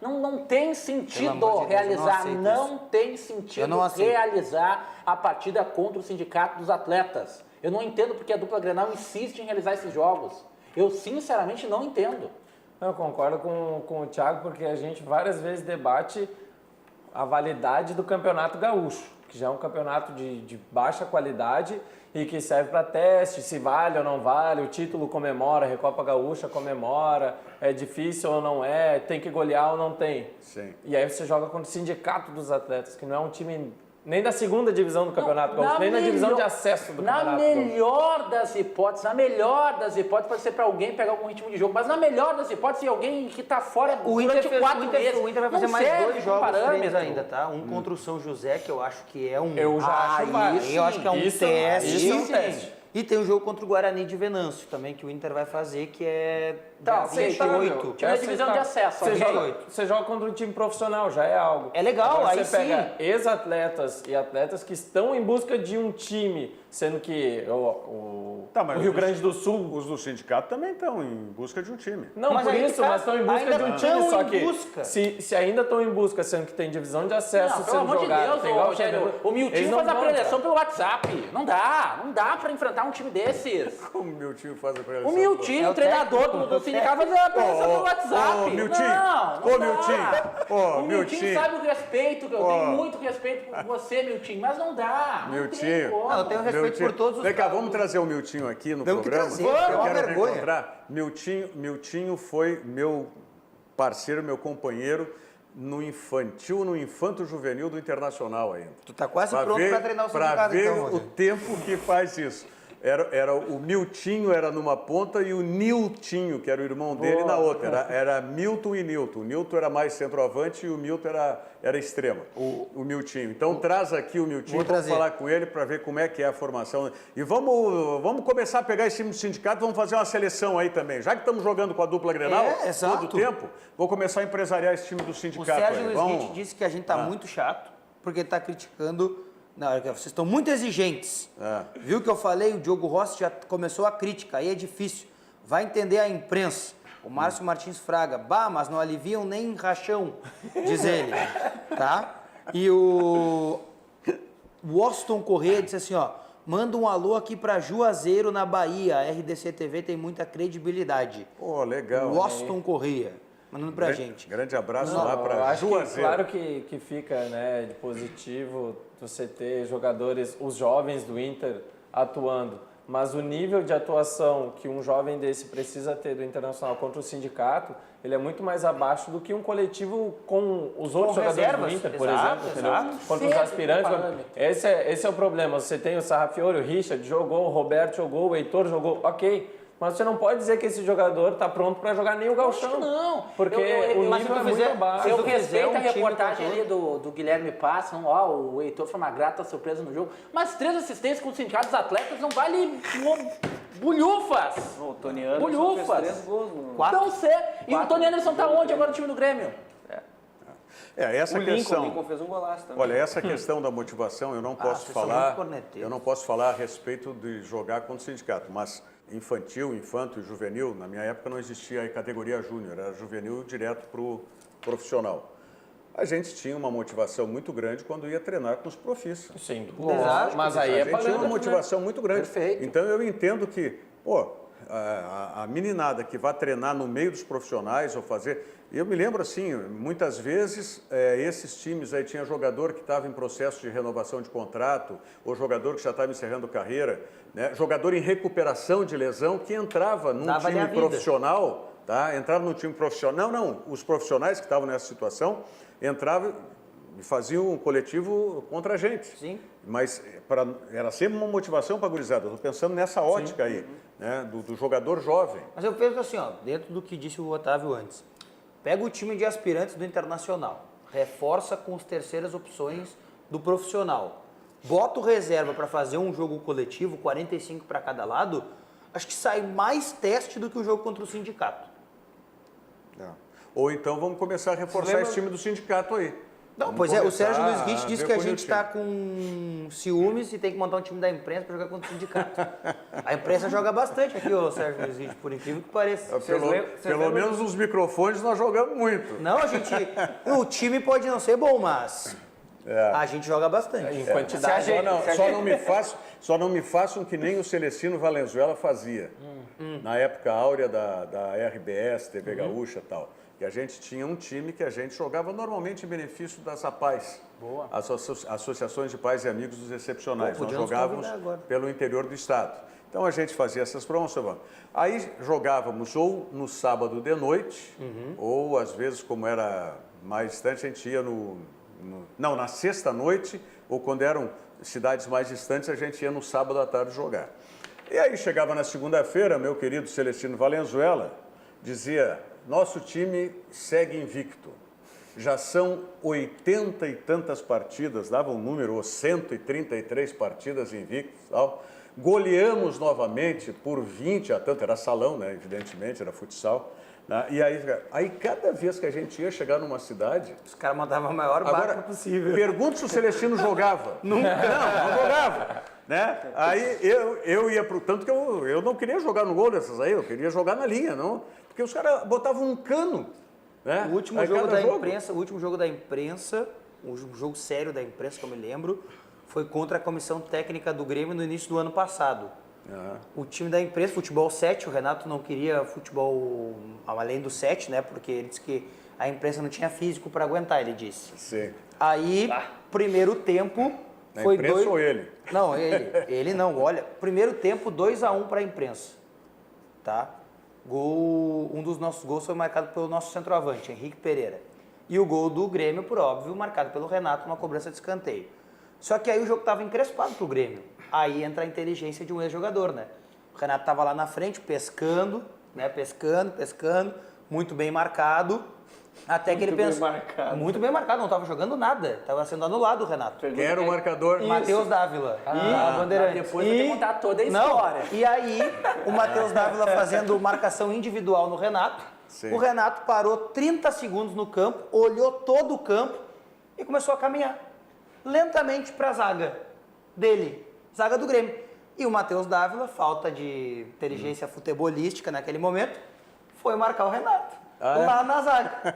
não tem sentido realizar. Não tem sentido realizar a partida contra o sindicato dos atletas. Eu não entendo porque a dupla Grenal insiste em realizar esses jogos. Eu sinceramente não entendo. Eu concordo com o Thiago, porque a gente várias vezes debate a validade do Campeonato Gaúcho, que já é um campeonato de baixa qualidade e que serve para teste, se vale ou não vale, o título comemora, a Recopa Gaúcha comemora, é difícil ou não é, tem que golear ou não tem. Sim. E aí você joga contra o Sindicato dos Atletas, que não é um time nem da segunda divisão do Campeonato Gaúcho, nem na divisão de acesso do Campeonato Gaúcho. Na melhor das hipóteses, pode ser para alguém pegar algum ritmo de jogo, mas na melhor das hipóteses, alguém que está fora durante 4 meses. O Inter vai fazer mais 2 jogos treinos ainda, tá? Um contra o São José, que eu acho que é um... Eu já acho mais. Eu acho que é um teste. Isso é um teste. E tem o jogo contra o Guarani de Venâncio também, que o Inter vai fazer, que é dia 28. Time da divisão de acesso. Você joga contra um time profissional, já é algo. É legal, agora aí você pega ex-atletas e atletas que estão em busca de um time, sendo que o Rio Grande do Sul... Os do sindicato também estão em busca de um time. Não, mas por isso, mas estão em busca de um time, só que se ainda estão em busca, sendo que tem divisão de acesso sendo jogado... Pelo amor de Deus, o Miltinho faz a preleção pelo WhatsApp. Não dá pra enfrentar um time desses. Como o Miltinho faz a preleção? O Miltinho, o treinador do sindicato, faz a preleção pelo WhatsApp. Ô, Miltinho. O Miltinho sabe o respeito, que eu tenho muito respeito por você, Miltinho, mas não dá. Miltinho. Eu tenho respeito por todos os... Vem cá, vamos trazer o Miltinho aqui no programa. É uma vergonha. Miltinho foi meu parceiro, meu companheiro no infanto juvenil do Internacional ainda. Tu tá quase pronto para treinar o sindicato, Para ver então, o tempo que faz isso. Era o Miltinho era numa ponta e o Niltinho, que era o irmão dele, na outra. Era Milton e Nilton. O Nilton era mais centroavante e o Milton era extrema, o Miltinho. Então traz aqui o Miltinho, vamos falar com ele para ver como é que é a formação. E vamos começar a pegar esse time do sindicato, vamos fazer uma seleção aí também. Já que estamos jogando com a dupla Grenal todo o tempo, vou começar a empresariar esse time do sindicato. O Sérgio aí. Luiz Guite disse que a gente está muito chato, porque ele está criticando... Não, vocês estão muito exigentes. Viu que eu falei? O Diogo Rossi já começou a crítica, aí é difícil. Vai entender a imprensa. O Márcio Martins Fraga, mas não aliviam nem rachão, diz ele. Tá? E o Washington Corrêa disse assim, ó, manda um alô aqui para Juazeiro, na Bahia. A RDC TV tem muita credibilidade. Pô, legal. Washington Corrêa. Mandando pra gente. Grande abraço lá para Juazeiro. Claro que fica, né, de positivo você ter jogadores, os jovens do Inter atuando, mas o nível de atuação que um jovem desse precisa ter do Internacional contra o sindicato, ele é muito mais abaixo do que um coletivo com os outros jogadores do Inter, por exemplo, entendeu? Contra os aspirantes. Esse é o problema. Você tem o Sarrafiori, o Richard jogou, o Roberto jogou, o Heitor jogou, ok. Mas você não pode dizer que esse jogador está pronto para jogar nem o gauchão. Não, porque o nível é muito abaixo. Eu respeito a reportagem ali do Guilherme Passa, o Heitor foi uma grata surpresa no jogo, mas 3 assistências com o sindicato dos atletas não vale bulhufas. O Tony Anderson fez 3 gols. Não sei. E o Tony Anderson está onde agora no time do Grêmio? Essa questão. O Lincoln fez um golaço também. Olha, essa questão da motivação, eu não posso falar a respeito de jogar contra o sindicato, mas infantil, infanto e juvenil, na minha época não existia a categoria júnior, era juvenil direto para o profissional. A gente tinha uma motivação muito grande quando ia treinar com os profis. Sim, exato. Mas aí a gente tinha uma motivação muito grande. Perfeito. Então eu entendo que, a meninada que vai treinar no meio dos profissionais ou fazer... Eu me lembro assim, muitas vezes esses times aí tinha jogador que estava em processo de renovação de contrato, ou jogador que já estava encerrando carreira, né? Jogador em recuperação de lesão que entrava num time profissional, tá? Entrava num time profissional. Não, os profissionais que estavam nessa situação entravam e faziam um coletivo contra a gente. Sim. Mas era sempre uma motivação para a gurizada. Estou pensando nessa ótica aí, né? Do jogador jovem. Mas eu penso assim, dentro do que disse o Otávio antes, pega o time de aspirantes do Internacional, reforça com as terceiras opções do profissional, bota o reserva para fazer um jogo coletivo, 45 para cada lado, acho que sai mais teste do que o jogo contra o sindicato. Ou então vamos começar a reforçar esse time do sindicato aí. Não, pois o Sérgio Luiz Guite disse que a gente está com ciúmes e tem que montar um time da imprensa para jogar contra o sindicato. A imprensa joga bastante aqui, o Sérgio Luiz Guite, por incrível que pareça. Pelo menos os microfones nós jogamos muito. Não, o time pode não ser bom, mas a gente joga bastante. Em quantidade. Só não me façam que nem o Celestino Valenzuela fazia. Na época áurea da RBS, TV Gaúcha e tal. Que a gente tinha um time que a gente jogava normalmente em benefício das APAES, as Associações de Pais e Amigos dos Excepcionais. Nós jogávamos pelo interior do estado. Então a gente fazia essas promoções. Aí jogávamos ou no sábado de noite, ou às vezes, como era mais distante, a gente ia na sexta-noite, ou quando eram cidades mais distantes, a gente ia no sábado à tarde jogar. E aí chegava na segunda-feira, meu querido Celestino Valenzuela dizia: nosso time segue invicto. Já são 80 e tantas partidas, dava um número, 133 partidas invictos, tal. Goleamos novamente por 20 a tanto, era salão, né? Evidentemente, era futsal. Né? E aí, cada vez que a gente ia chegar numa cidade... Os caras mandavam a maior barca possível. Pergunta se o Celestino jogava. Nunca. Não jogava. Né? Aí eu ia para o... Tanto que eu não queria jogar no gol dessas aí, eu queria jogar na linha, não... Porque os caras botavam um cano, né? O último jogo da imprensa, o jogo sério da imprensa, que eu me lembro, foi contra a comissão técnica do Grêmio no início do ano passado. O time da imprensa, futebol 7, o Renato não queria futebol além do 7, né? Porque ele disse que a imprensa não tinha físico para aguentar, ele disse. Sim. Aí, primeiro tempo... Na imprensa ou ele? Não, ele não. Olha, primeiro tempo 2-1 para a imprensa, tá? Um dos nossos gols foi marcado pelo nosso centroavante, Henrique Pereira. E o gol do Grêmio, por óbvio, marcado pelo Renato, numa cobrança de escanteio. Só que aí o jogo estava encrespado pro Grêmio. Aí entra a inteligência de um ex-jogador, né? O Renato estava lá na frente, pescando, né? Pescando, muito bem marcado. Até que ele pensou. Muito bem marcado, não estava jogando nada. Estava sendo anulado o Renato. Quem era o marcador? Matheus Dávila. Bandeirantes. Depois eu vou te contar toda a história. E aí, o Matheus Dávila fazendo marcação individual no Renato. Sim. O Renato parou 30 segundos no campo, olhou todo o campo e começou a caminhar lentamente para a zaga dele, zaga do Grêmio. E o Matheus Dávila, falta de inteligência futebolística naquele momento, foi marcar o Renato. Lá na zaga.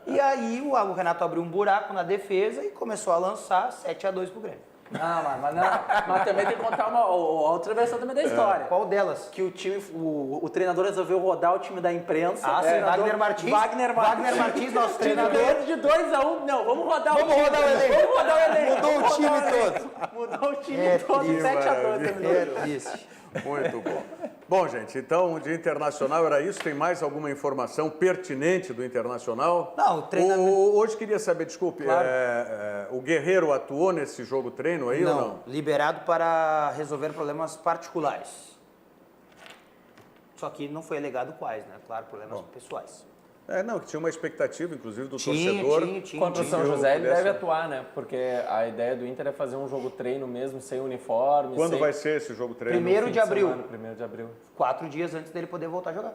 E aí o Renato abriu um buraco na defesa e começou a lançar 7-2 pro Grêmio. Mas também tem que contar uma outra versão também da história. Qual delas? Que o time, o treinador resolveu rodar o time da imprensa. Sim, Wagner Martins. Wagner Martins, nosso treinador. De 2-1. Não, vamos rodar o time. Vamos rodar o elenco. Vamos rodar o elenco. Mudou o time todo. Mudou o time todo. 7-2 terminou. Isso. Muito bom. Bom, gente, então de Internacional era isso. Tem mais alguma informação pertinente do Internacional? Não, o treinamento... Hoje queria saber, desculpe, Claro. O Guerreiro atuou nesse jogo treino aí ou não? Liberado para resolver problemas particulares. Só que não foi alegado quais, né? Claro, problemas pessoais. Não, que tinha uma expectativa, inclusive, do torcedor. Contra o São José ele deve atuar, né? Porque a ideia do Inter é fazer um jogo treino mesmo, sem uniforme. Quando vai ser esse jogo treino? 1º de abril. 1º de abril. 4 dias antes dele poder voltar a jogar.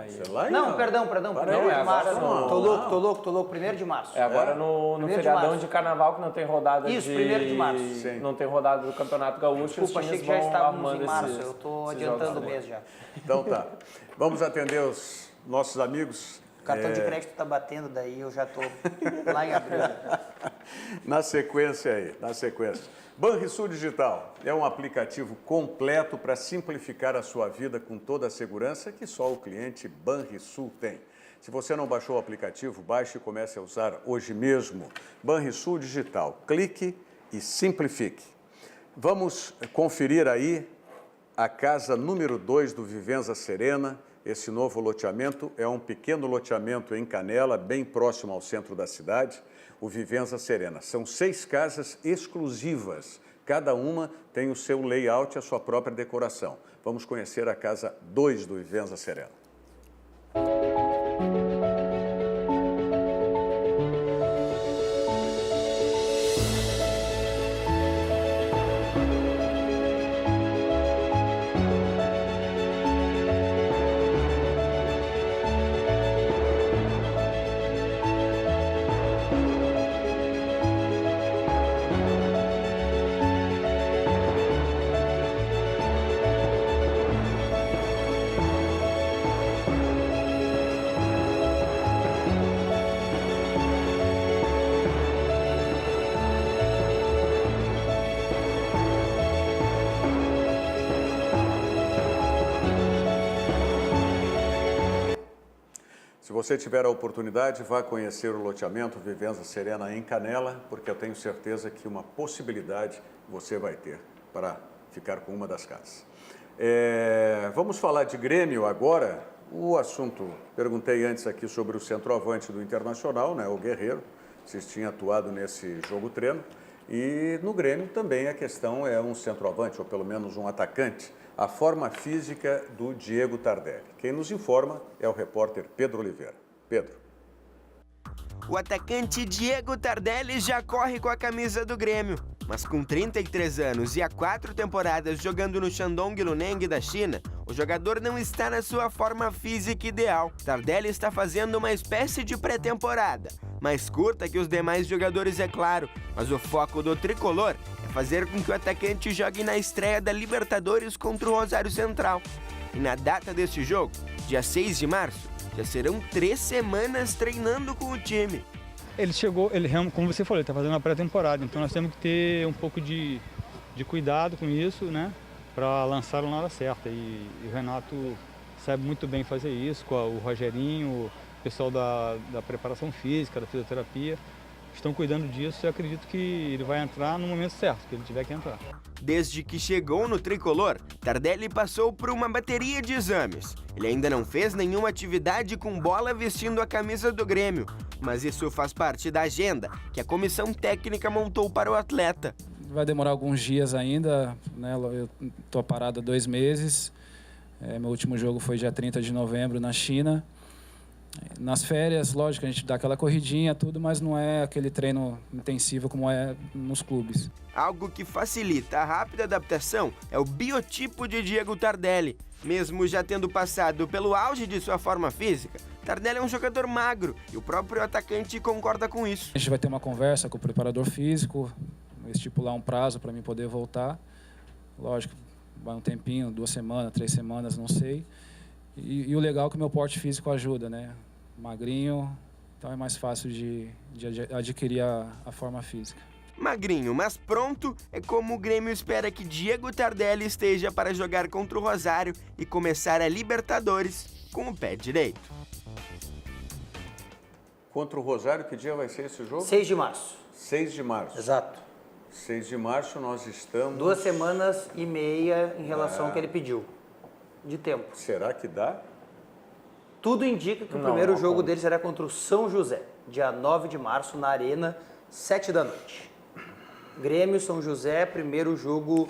Sei lá, Não, perdão. 1º de março. Tô louco. 1º de março. É agora no 1º de feriadão março. de carnaval que não tem rodada Isso, 1º de março. Sim. Não tem rodada do Campeonato Gaúcho. Desculpa, os achei times que já vão estávamos arrumando em março. esses- Eu tô esses adiantando o jogos. mês já. Então tá. Vamos atender os nossos amigos. O cartão de crédito tá batendo, daí eu já tô lá em abril. Na sequência aí, na sequência. Banrisul Digital é um aplicativo completo para simplificar a sua vida com toda a segurança que só o cliente Banrisul tem. Se você não baixou o aplicativo, baixe e comece a usar hoje mesmo. Banrisul Digital, clique e simplifique. Vamos conferir aí a casa número 2 do Vivenza Serena. Esse novo loteamento é um pequeno loteamento em Canela, bem próximo ao centro da cidade, o Vivenza Serena. São 6 casas exclusivas, cada uma tem o seu layout e a sua própria decoração. Vamos conhecer a casa 2 do Vivenza Serena. Se você tiver a oportunidade, vá conhecer o loteamento Vivenza Serena em Canela, porque eu tenho certeza que uma possibilidade você vai ter para ficar com uma das casas. Vamos falar de Grêmio agora. O assunto, perguntei antes aqui sobre o centroavante do Internacional, né, o Guerreiro, se tinha atuado nesse jogo treino. E no Grêmio também a questão é um centroavante, ou pelo menos um atacante, a forma física do Diego Tardelli. Quem nos informa é o repórter Pedro Oliveira. Pedro. O atacante Diego Tardelli já corre com a camisa do Grêmio, mas com 33 anos e há 4 temporadas jogando no Shandong Luneng da China, o jogador não está na sua forma física ideal. Tardelli está fazendo uma espécie de pré-temporada, mais curta que os demais jogadores, é claro, mas o foco do tricolor é fazer com que o atacante jogue na estreia da Libertadores contra o Rosário Central. E na data desse jogo, dia 6 de março, já serão 3 semanas treinando com o time. Ele chegou, como você falou, ele está fazendo uma pré-temporada, então nós temos que ter um pouco de cuidado com isso, né? Para lançar na hora certa. E o Renato sabe muito bem fazer isso, com o Rogerinho, o pessoal da preparação física, da fisioterapia. Estão cuidando disso e eu acredito que ele vai entrar no momento certo, que ele tiver que entrar. Desde que chegou no tricolor, Tardelli passou por uma bateria de exames. Ele ainda não fez nenhuma atividade com bola vestindo a camisa do Grêmio, mas isso faz parte da agenda que a comissão técnica montou para o atleta. vai demorar alguns dias ainda, né? Eu estou parado há 2 meses. Meu último jogo foi dia 30 de novembro na China. Nas férias, lógico, a gente dá aquela corridinha, tudo, mas não é aquele treino intensivo como é nos clubes. Algo que facilita a rápida adaptação é o biotipo de Diego Tardelli. Mesmo já tendo passado pelo auge de sua forma física, Tardelli é um jogador magro e o próprio atacante concorda com isso. A gente vai ter uma conversa com o preparador físico, estipular um prazo para mim poder voltar. Lógico, vai um tempinho, 2 semanas, 3 semanas, não sei. E o legal é que o meu porte físico ajuda, né? Magrinho, então é mais fácil de adquirir a forma física. Magrinho, mas pronto, é como o Grêmio espera que Diego Tardelli esteja para jogar contra o Rosário e começar a Libertadores com o pé direito. Contra o Rosário, que dia vai ser esse jogo? 6 de março. 6 de março. Exato. 6 de março nós estamos... 2 semanas e meia em relação ao que ele pediu de tempo. Será que dá? Tudo indica que o primeiro jogo dele será contra o São José, dia 9 de março, na Arena, 7 da noite. Grêmio, São José, primeiro jogo,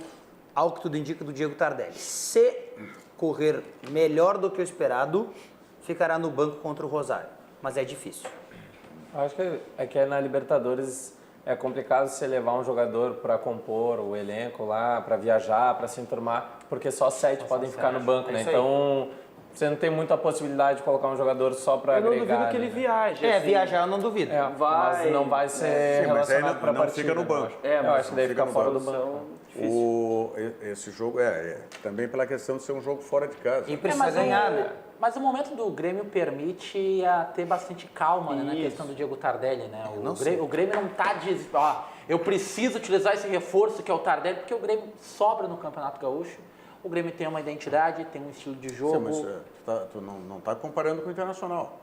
ao que tudo indica, do Diego Tardelli. Se correr melhor do que o esperado, ficará no banco contra o Rosário, mas é difícil. Acho que na Libertadores é complicado você levar um jogador para compor o elenco lá, para viajar, para se enturmar, porque só 7 podem ficar no banco, né? Então, você não tem muita possibilidade de colocar um jogador só para agregar. Eu não duvido que ele viaje. Assim. Viajar eu não duvido. Mas não vai ser relacionado para a partida. Fica no banco. Eu acho que deve ficar fora do banco. Esse jogo também pela questão de ser um jogo fora de casa. E precisa ganhar, né? Mas o momento do Grêmio permite ter bastante calma, né, na questão do Diego Tardelli, né? O Grêmio não está dizendo, eu preciso utilizar esse reforço que é o Tardelli, porque o Grêmio sobra no Campeonato Gaúcho. O Grêmio tem uma identidade, tem um estilo de jogo. Sim, mas tu não está comparando com o Internacional.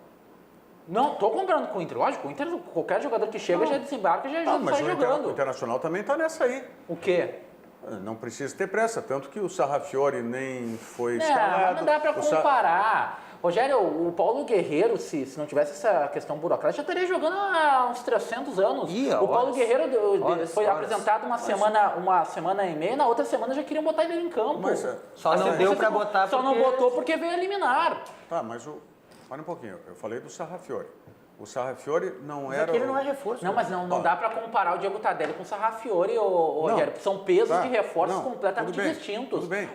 Não, estou comparando com o Inter. Lógico, o Inter, qualquer jogador que chega já desembarca, já sai jogando. O Internacional também está nessa aí. O quê? Não precisa ter pressa, tanto que o Sarrafiori nem foi escalado. Não dá para comparar. Rogério, o Paulo Guerreiro, se não tivesse essa questão burocrática, já estaria jogando há uns 300 anos. O Paulo Guerreiro foi apresentado uma semana e meia, na outra semana já queriam botar ele em campo. Só não deu para botar Só não botou porque veio eliminar. Tá, mas olha um pouquinho, eu falei do Sarrafiori. O Sarrafiori não era... Mas ele não é reforço. Não, mas não dá para comparar o Diego Tardelli com o Sarrafiori, Rogério, porque são pesos de reforços completamente distintos. Tudo bem.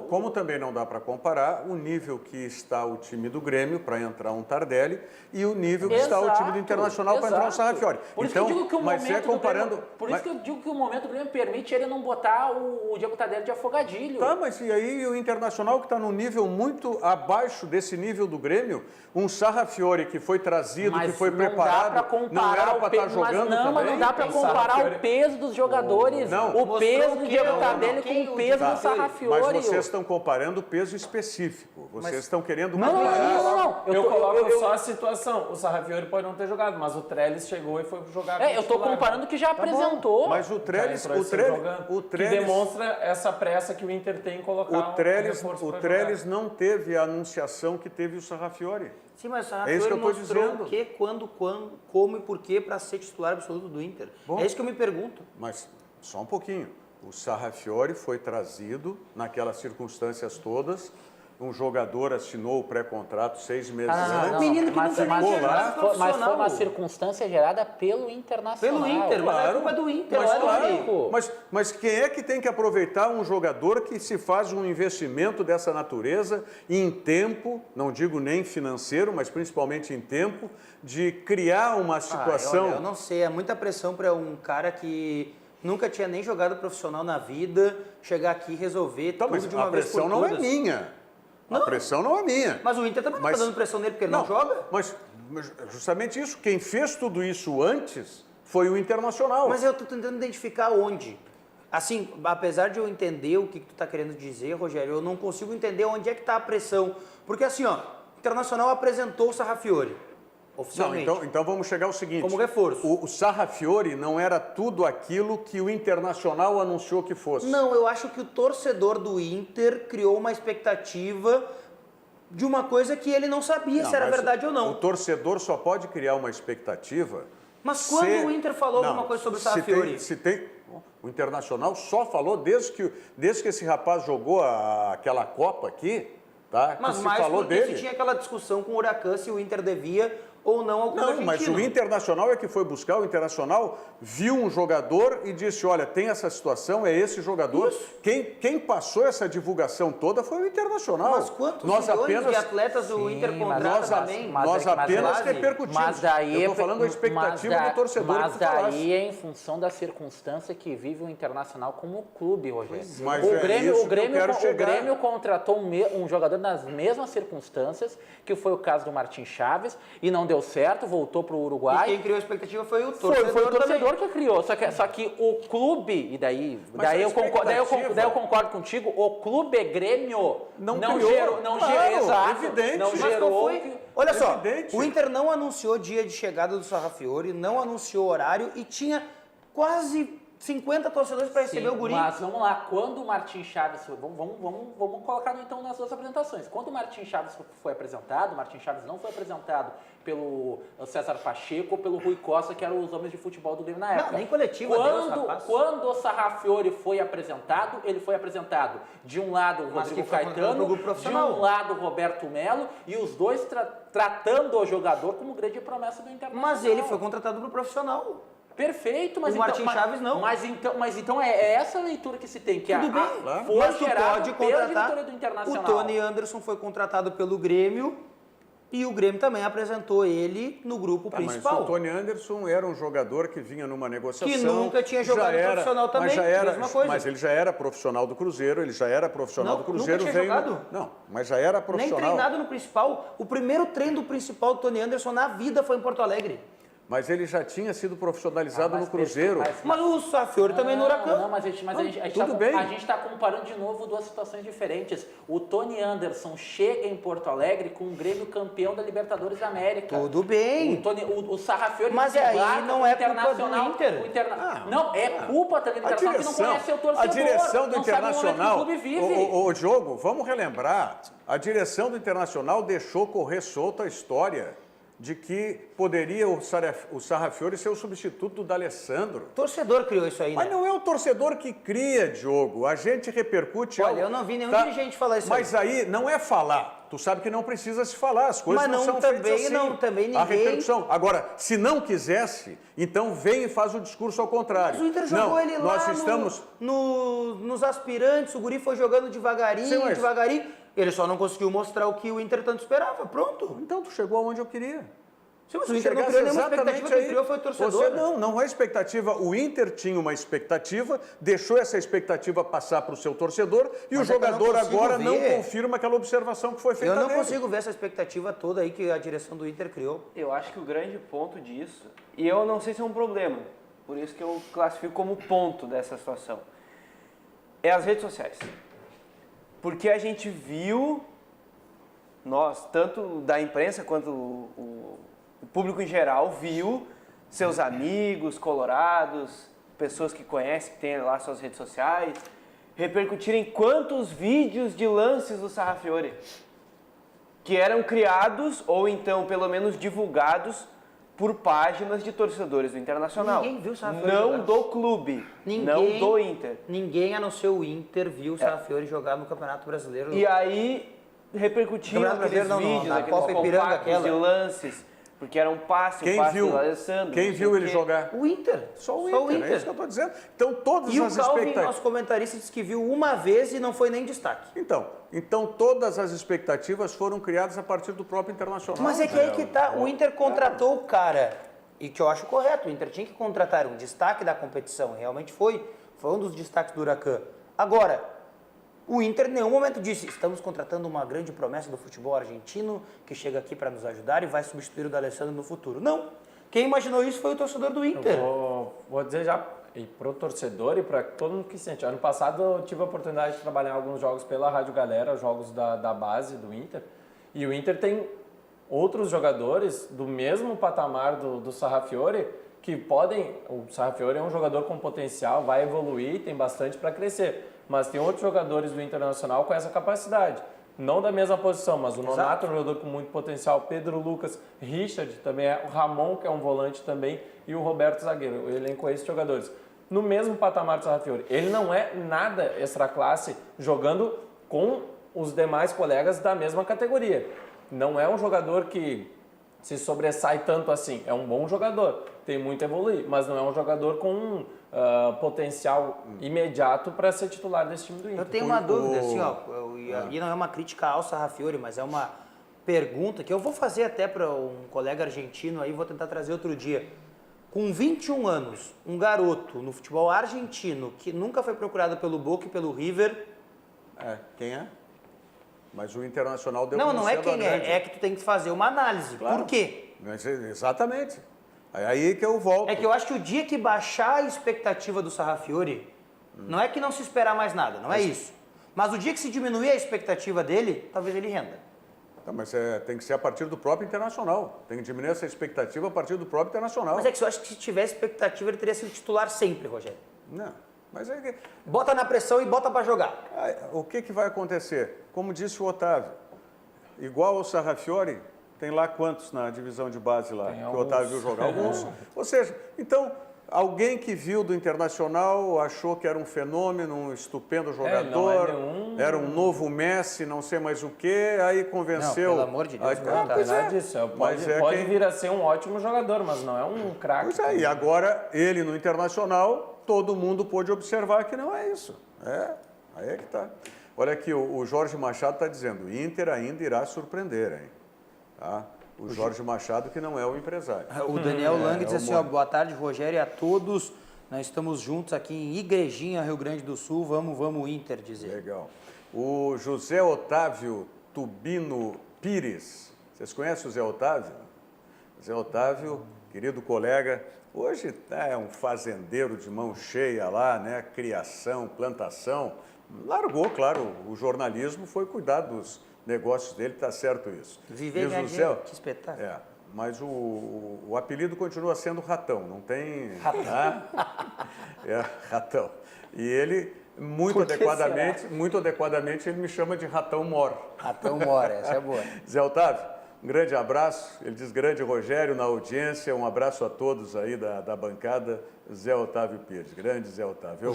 Como também não dá para comparar o nível que está o time do Grêmio para entrar um Tardelli e o nível que está o time do Internacional para entrar um Sarrafiori. Por isso que eu digo que o momento do Grêmio permite ele não botar o Diego Tardelli de afogadilho. Tá, mas e aí o Internacional que está num nível muito abaixo desse nível do Grêmio, um Sarrafiori que foi trazido, que foi preparado, não era para estar jogando também? Mas não dá para comparar o peso dos jogadores, o peso do Diego Tardelli com o peso do Sarrafiori. Mas vocês estão comparando o peso específico. Vocês estão querendo... Não. Eu coloco só a situação. O Sarrafiori pode não ter jogado, mas o Trellis chegou e foi jogar. Eu estou comparando o que já apresentou. Mas o Trellis que demonstra essa pressa que o Inter tem em colocar o Trellis não teve a anunciação que teve o Sarrafiori. Sim, mas o Sarrafiori mostrou o que, quando, como e por que para ser titular absoluto do Inter. É isso que eu me pergunto. Mas só um pouquinho. O Sarrafiori foi trazido naquelas circunstâncias todas. Um jogador assinou o pré-contrato 6 meses antes. Menino que nunca ficou lá. Mas foi uma circunstância gerada pelo Internacional. Pelo Inter, mas a culpa é do Inter. Mas quem é que tem que aproveitar um jogador que se faz um investimento dessa natureza em tempo, não digo nem financeiro, mas principalmente em tempo, de criar uma situação... Eu não sei, é muita pressão para um cara que nunca tinha nem jogado profissional na vida, chegar aqui e resolver tudo de uma vez por todas. A pressão não é minha. A pressão não é minha. Mas o Inter também está dando pressão nele porque ele não joga? Mas justamente isso, quem fez tudo isso antes foi o Internacional. Mas eu estou tentando identificar onde. Assim, apesar de eu entender o que tu está querendo dizer, Rogério, eu não consigo entender onde é que está a pressão. Porque assim, o Internacional apresentou o Sarrafiori. Oficialmente. Não, então vamos chegar ao seguinte. Como reforço. O Sarrafiori não era tudo aquilo que o Internacional anunciou que fosse. Não, eu acho que o torcedor do Inter criou uma expectativa de uma coisa que ele não sabia se era verdade ou não. O torcedor só pode criar uma expectativa Mas quando o Inter falou alguma coisa sobre o Sarrafiori? O Internacional só falou desde que esse rapaz jogou aquela Copa aqui, tá? Mas que se mais falou porque dele. se tinha aquela discussão com o Huracan se o Inter devia ou não ao clube Não, argentino. mas o Internacional é que foi buscar, o Internacional viu um jogador e disse, olha, tem essa situação, é esse jogador. Quem passou essa divulgação toda foi o Internacional. Mas quantos milhões de atletas o Inter contrata também? Nós apenas repercutimos. Mas daí eu estou falando da expectativa do torcedor. Mas daí é em função da circunstância que vive o Internacional como clube, Rogério. Mas o Grêmio contratou um jogador nas mesmas circunstâncias, que foi o caso do Martin Chaves, e não deu certo, voltou para o Uruguai. E quem criou a expectativa foi o torcedor. Foi o torcedor que criou. Só que o clube, e daí eu concordo contigo, o clube Grêmio não gerou. Evidente. Não gerou. Olha só, o Inter não anunciou dia de chegada do Sarrafiori, não anunciou horário e tinha quase 50 torcedores para receber o guri. Mas vamos lá, quando o Martin Chaves... Vamos colocar então nas duas apresentações. Quando o Martin Chaves foi apresentado, o Martin Chaves não foi apresentado pelo César Pacheco ou pelo Rui Costa, que eram os homens de futebol do Grêmio na época. Não, nem coletivo. Quando o Sarrafiori foi apresentado, ele foi apresentado de um lado o Rodrigo Caetano, de um lado o Roberto Melo, e os dois tratando o jogador como grande promessa do Internacional. Mas ele foi contratado no profissional. Perfeito, mas o Martin Chaves não. Mas então é essa leitura que se tem, que Tudo bem. foi gerado pela diretoria do Internacional. O Tony Anderson foi contratado pelo Grêmio e o Grêmio também apresentou ele no grupo principal. Mas o Tony Anderson era um jogador que vinha numa negociação... Que nunca tinha jogado profissional também, mesma coisa. Mas ele já era profissional do Cruzeiro, Nunca tinha jogado. Não, mas já era profissional. Nem treinado no principal. O primeiro treino do principal do Tony Anderson na vida foi em Porto Alegre. Mas ele já tinha sido profissionalizado no Cruzeiro. Mas o Sarrafiori também no Huracan. Não, mas a gente está comparando de novo duas situações diferentes. O Tony Anderson chega em Porto Alegre com o Grêmio campeão da Libertadores da América. Tudo bem. O Sarrafiori... Mas aí não é culpa do Inter. Não, é culpa também do Internacional, que não conhece seu torcedor. A direção do Internacional... O Diogo, vamos relembrar. A direção do Internacional deixou correr solta a história de que poderia o Sarrafiori ser o substituto do D'Alessandro. O torcedor criou isso aí, né? Mas não é o torcedor que cria, Diogo. A gente repercute... Olha, eu não vi nenhum dirigente falar isso. Mas aí não é falar. Tu sabe que não precisa se falar. As coisas não são feitas assim. Também ninguém... A repercussão. Agora, se não quisesse, então vem e faz o discurso ao contrário. Mas o Inter jogou ele lá estamos... nos aspirantes, o guri foi jogando devagarinho, devagarinho. Ele só não conseguiu mostrar o que o Inter tanto esperava. Pronto. Então tu chegou aonde eu queria. Sim, mas o Inter não criou nenhuma expectativa, quem criou foi o torcedor. Não é expectativa. O Inter tinha uma expectativa, deixou essa expectativa passar para o seu torcedor e o jogador agora não confirma aquela observação que foi feita dele. Eu não nele. consigo ver essa expectativa toda aí que a direção do Inter criou. Eu acho que o grande ponto disso, e eu não sei se é um problema, por isso que eu classifico como ponto dessa situação, é as redes sociais. Porque a gente viu, nós, tanto da imprensa quanto o público em geral, viu seus amigos colorados, pessoas que conhecem, que têm lá suas redes sociais, repercutirem quantos vídeos de lances do Sarrafiori que eram criados ou então pelo menos divulgados por páginas de torcedores do Internacional. Ninguém viu o Sarrafiori não jogar. Do clube, não do Inter. Ninguém, a não ser o Inter, viu o Sarrafiori jogar no Campeonato Brasileiro. E aí repercutiram aqueles vídeos, aqueles compactos de lances, porque era um passe do Alessandro. Quem viu ele jogar? O Inter. Só o Inter. É isso que eu estou dizendo. Então todas as expectativas... E o Calvin, nosso comentarista, disse que viu uma vez e não foi nem destaque. Então todas as expectativas foram criadas a partir do próprio Internacional. Mas é que aí que tá, o Inter contratou o cara, e que eu acho correto, o Inter tinha que contratar um destaque da competição, realmente foi um dos destaques do Huracan. Agora, o Inter em nenhum momento disse, estamos contratando uma grande promessa do futebol argentino, que chega aqui para nos ajudar e vai substituir o D'Alessandro no futuro. Não, quem imaginou isso foi o torcedor do Inter. Vou dizer já, e pro torcedor e para todo mundo que sente. Ano passado eu tive a oportunidade de trabalhar em alguns jogos pela Rádio Galera, jogos da base do Inter. E o Inter tem outros jogadores do mesmo patamar do Sarrafiori que podem... O Sarrafiori é um jogador com potencial, vai evoluir, tem bastante para crescer. Mas tem outros jogadores do Internacional com essa capacidade. não da mesma posição, mas o Nonato é um jogador com muito potencial, Pedro Lucas, Richard também é, o Ramon, que é um volante também, e o Roberto zagueiro. O elenco é esses jogadores. No mesmo patamar do Sarrafiori. Ele não é nada extra-classe jogando com os demais colegas da mesma categoria. Não é um jogador que se sobressai tanto assim. É um bom jogador, tem muito a evoluir, mas não é um jogador com potencial imediato para ser titular desse time do Inter. Eu tenho uma dúvida, assim, ó, e não é uma crítica ao Sarrafiori, mas é uma pergunta que eu vou fazer até para um colega argentino aí, vou tentar trazer outro dia. Com 21 anos, um garoto no futebol argentino que nunca foi procurado pelo Boca e pelo River... Quem é? Mas o Internacional deu Não é quem é, é que tu tem que fazer uma análise. Claro. Por quê? Exatamente. É aí que eu volto. É que eu acho que o dia que baixar a expectativa do Sarrafiori, não é que não se esperar mais nada, não é isso. Mas o dia que se diminuir a expectativa dele, talvez ele renda. Tá, mas tem que ser a partir do próprio Internacional. Tem que diminuir essa expectativa a partir do próprio Internacional. Mas é que eu acho que se tivesse expectativa, ele teria sido titular sempre, Rogério. Não, mas é que... Bota na pressão e bota para jogar. O que vai acontecer? Como disse o Otávio, igual ao Sarrafiori, tem lá quantos na divisão de base lá, que o Otávio viu jogar? Alguns. Ou seja, então, alguém que viu do Internacional achou que era um fenômeno, um estupendo jogador, era um novo Messi, não sei mais o quê, aí convenceu... Não, pelo amor de Deus, não é nada disso. Pode vir a ser um ótimo jogador, mas não é um craque. Pois é, e agora ele no Internacional, todo mundo pôde observar que não é isso. Aí é que tá. Olha aqui, o Jorge Machado está dizendo, o Inter ainda irá surpreender, hein? Tá? O Jorge Machado, que não é o empresário. O Daniel Lang diz assim, ó, boa tarde, Rogério, e a todos. Nós estamos juntos aqui em Igrejinha, Rio Grande do Sul. Vamos, Inter, dizer. Legal. O José Otávio Tubino Pires. Vocês conhecem o Zé Otávio? Zé Otávio, querido colega, hoje é um fazendeiro de mão cheia lá, né? Criação, plantação. Largou, claro, o jornalismo, foi cuidar dos negócios dele, está certo isso. Viver ganhando, que espetáculo. Mas o apelido continua sendo Ratão, não tem... Ratão. Ratão. E ele, muito adequadamente, ele me chama de Ratão Mor. Ratão Mor, essa é boa. Zé Otávio, um grande abraço. Ele diz grande Rogério na audiência, um abraço a todos aí da bancada. Zé Otávio Pires, grande Zé Otávio.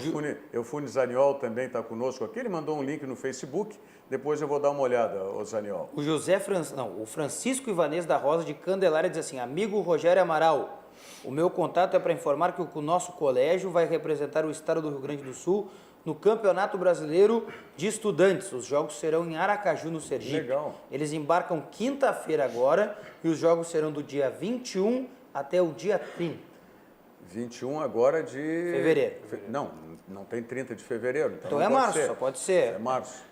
Eufune Zaniol também está conosco aqui, ele mandou um link no Facebook, depois eu vou dar uma olhada, ô Zaniol. O Francisco Ivanês da Rosa de Candelária diz assim, amigo Rogério Amaral, o meu contato é para informar que o nosso colégio vai representar o estado do Rio Grande do Sul no Campeonato Brasileiro de Estudantes. Os jogos serão em Aracaju, no Sergipe. Legal. Eles embarcam quinta-feira agora e os jogos serão do dia 21 até o dia 30. 21 agora de... Fevereiro. Não tem 30 de fevereiro. Então é março, só pode ser. É março.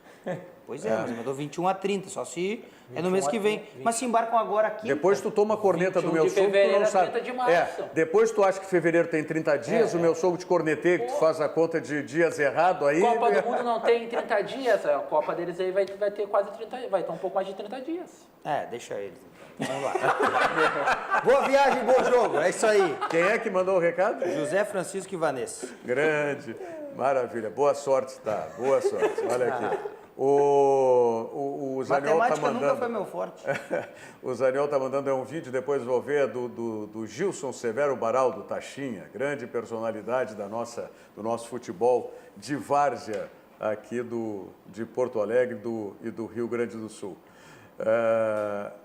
Pois mas eu mandou 21 a 30, só se é no mês que vem. Mas se embarcam agora aqui. Depois tu toma a corneta do meu sogro, tu não sabe. 30 de março. Depois tu acha que fevereiro tem 30 dias, o meu sogro te corneteia, que tu faz a conta de dias errado aí. Copa do Mundo não tem 30 dias, a Copa deles aí vai ter quase 30, vai ter um pouco mais de 30 dias. Deixa eles. Vamos lá. Boa viagem, bom jogo, é isso aí. Quem é que mandou o recado? José Francisco Ivanês. Grande, maravilha, boa sorte, tá, boa sorte, olha aqui. O Zaniol está mandando... nunca foi meu forte. O Zaniol está mandando um vídeo, depois vou ver, do Gilson Severo Baral, do Taxinha, grande personalidade do nosso futebol de várzea aqui de Porto Alegre e do Rio Grande do Sul.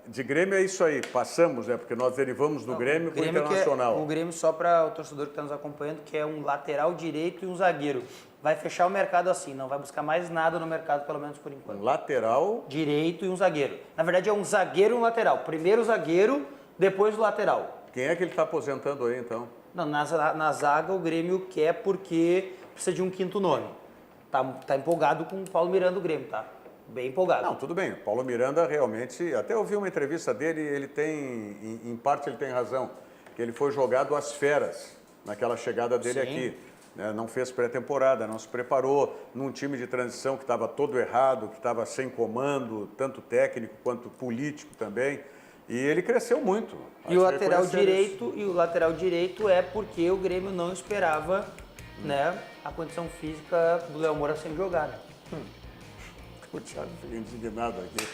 De Grêmio é isso aí, passamos, porque nós derivamos do Grêmio para o Internacional. O Grêmio, só para o torcedor que está nos acompanhando, que é um lateral direito e um zagueiro. Vai fechar o mercado assim, não vai buscar mais nada no mercado, pelo menos por enquanto. Um lateral... direito e um zagueiro. Na verdade é um zagueiro e um lateral. Primeiro o zagueiro, depois o lateral. Quem é que ele está aposentando aí, então? Não, na zaga o Grêmio quer porque precisa de um quinto nome. Tá empolgado com o Paulo Miranda do Grêmio, tá? Bem empolgado. Não, tudo bem. Paulo Miranda realmente... Até ouvi uma entrevista dele, ele tem... Em parte ele tem razão. Que ele foi jogado às feras naquela chegada dele aqui. Não fez pré-temporada, não se preparou num time de transição que estava todo errado, que estava sem comando, tanto técnico quanto político também. E ele cresceu muito. E o lateral direito é porque o Grêmio não esperava, a condição física do Léo Moura sem jogar, né? O Thiago fica indignado aqui.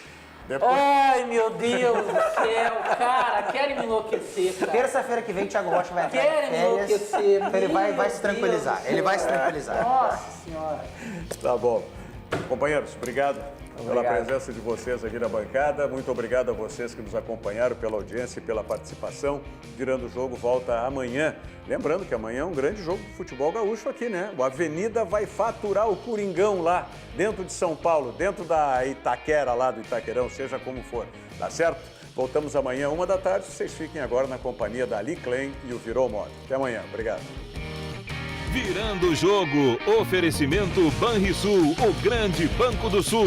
Depois... Ai, meu Deus do céu, cara, querem me enlouquecer, cara. Terça-feira que vem, Thiago Rocha vai entrar de Querem me férias. enlouquecer, Então ele vai meu se tranquilizar. Deus Ele vai do se céu. tranquilizar. Nossa Senhora. Tá bom. Companheiros, obrigado pela Obrigado. presença de vocês aqui na bancada. Muito obrigado a vocês que nos acompanharam, pela audiência e pela participação. Virando o Jogo volta amanhã. Lembrando que amanhã é um grande jogo de futebol gaúcho aqui, né? O Avenida vai faturar o Coringão lá, dentro de São Paulo, dentro da Itaquera, lá do Itaquerão, seja como for. Tá certo? Voltamos amanhã, 13h. Vocês fiquem agora na companhia da Ali Klein e o Virou Moda. Até amanhã. Obrigado. Virando o Jogo, oferecimento Banrisul, o grande Banco do Sul.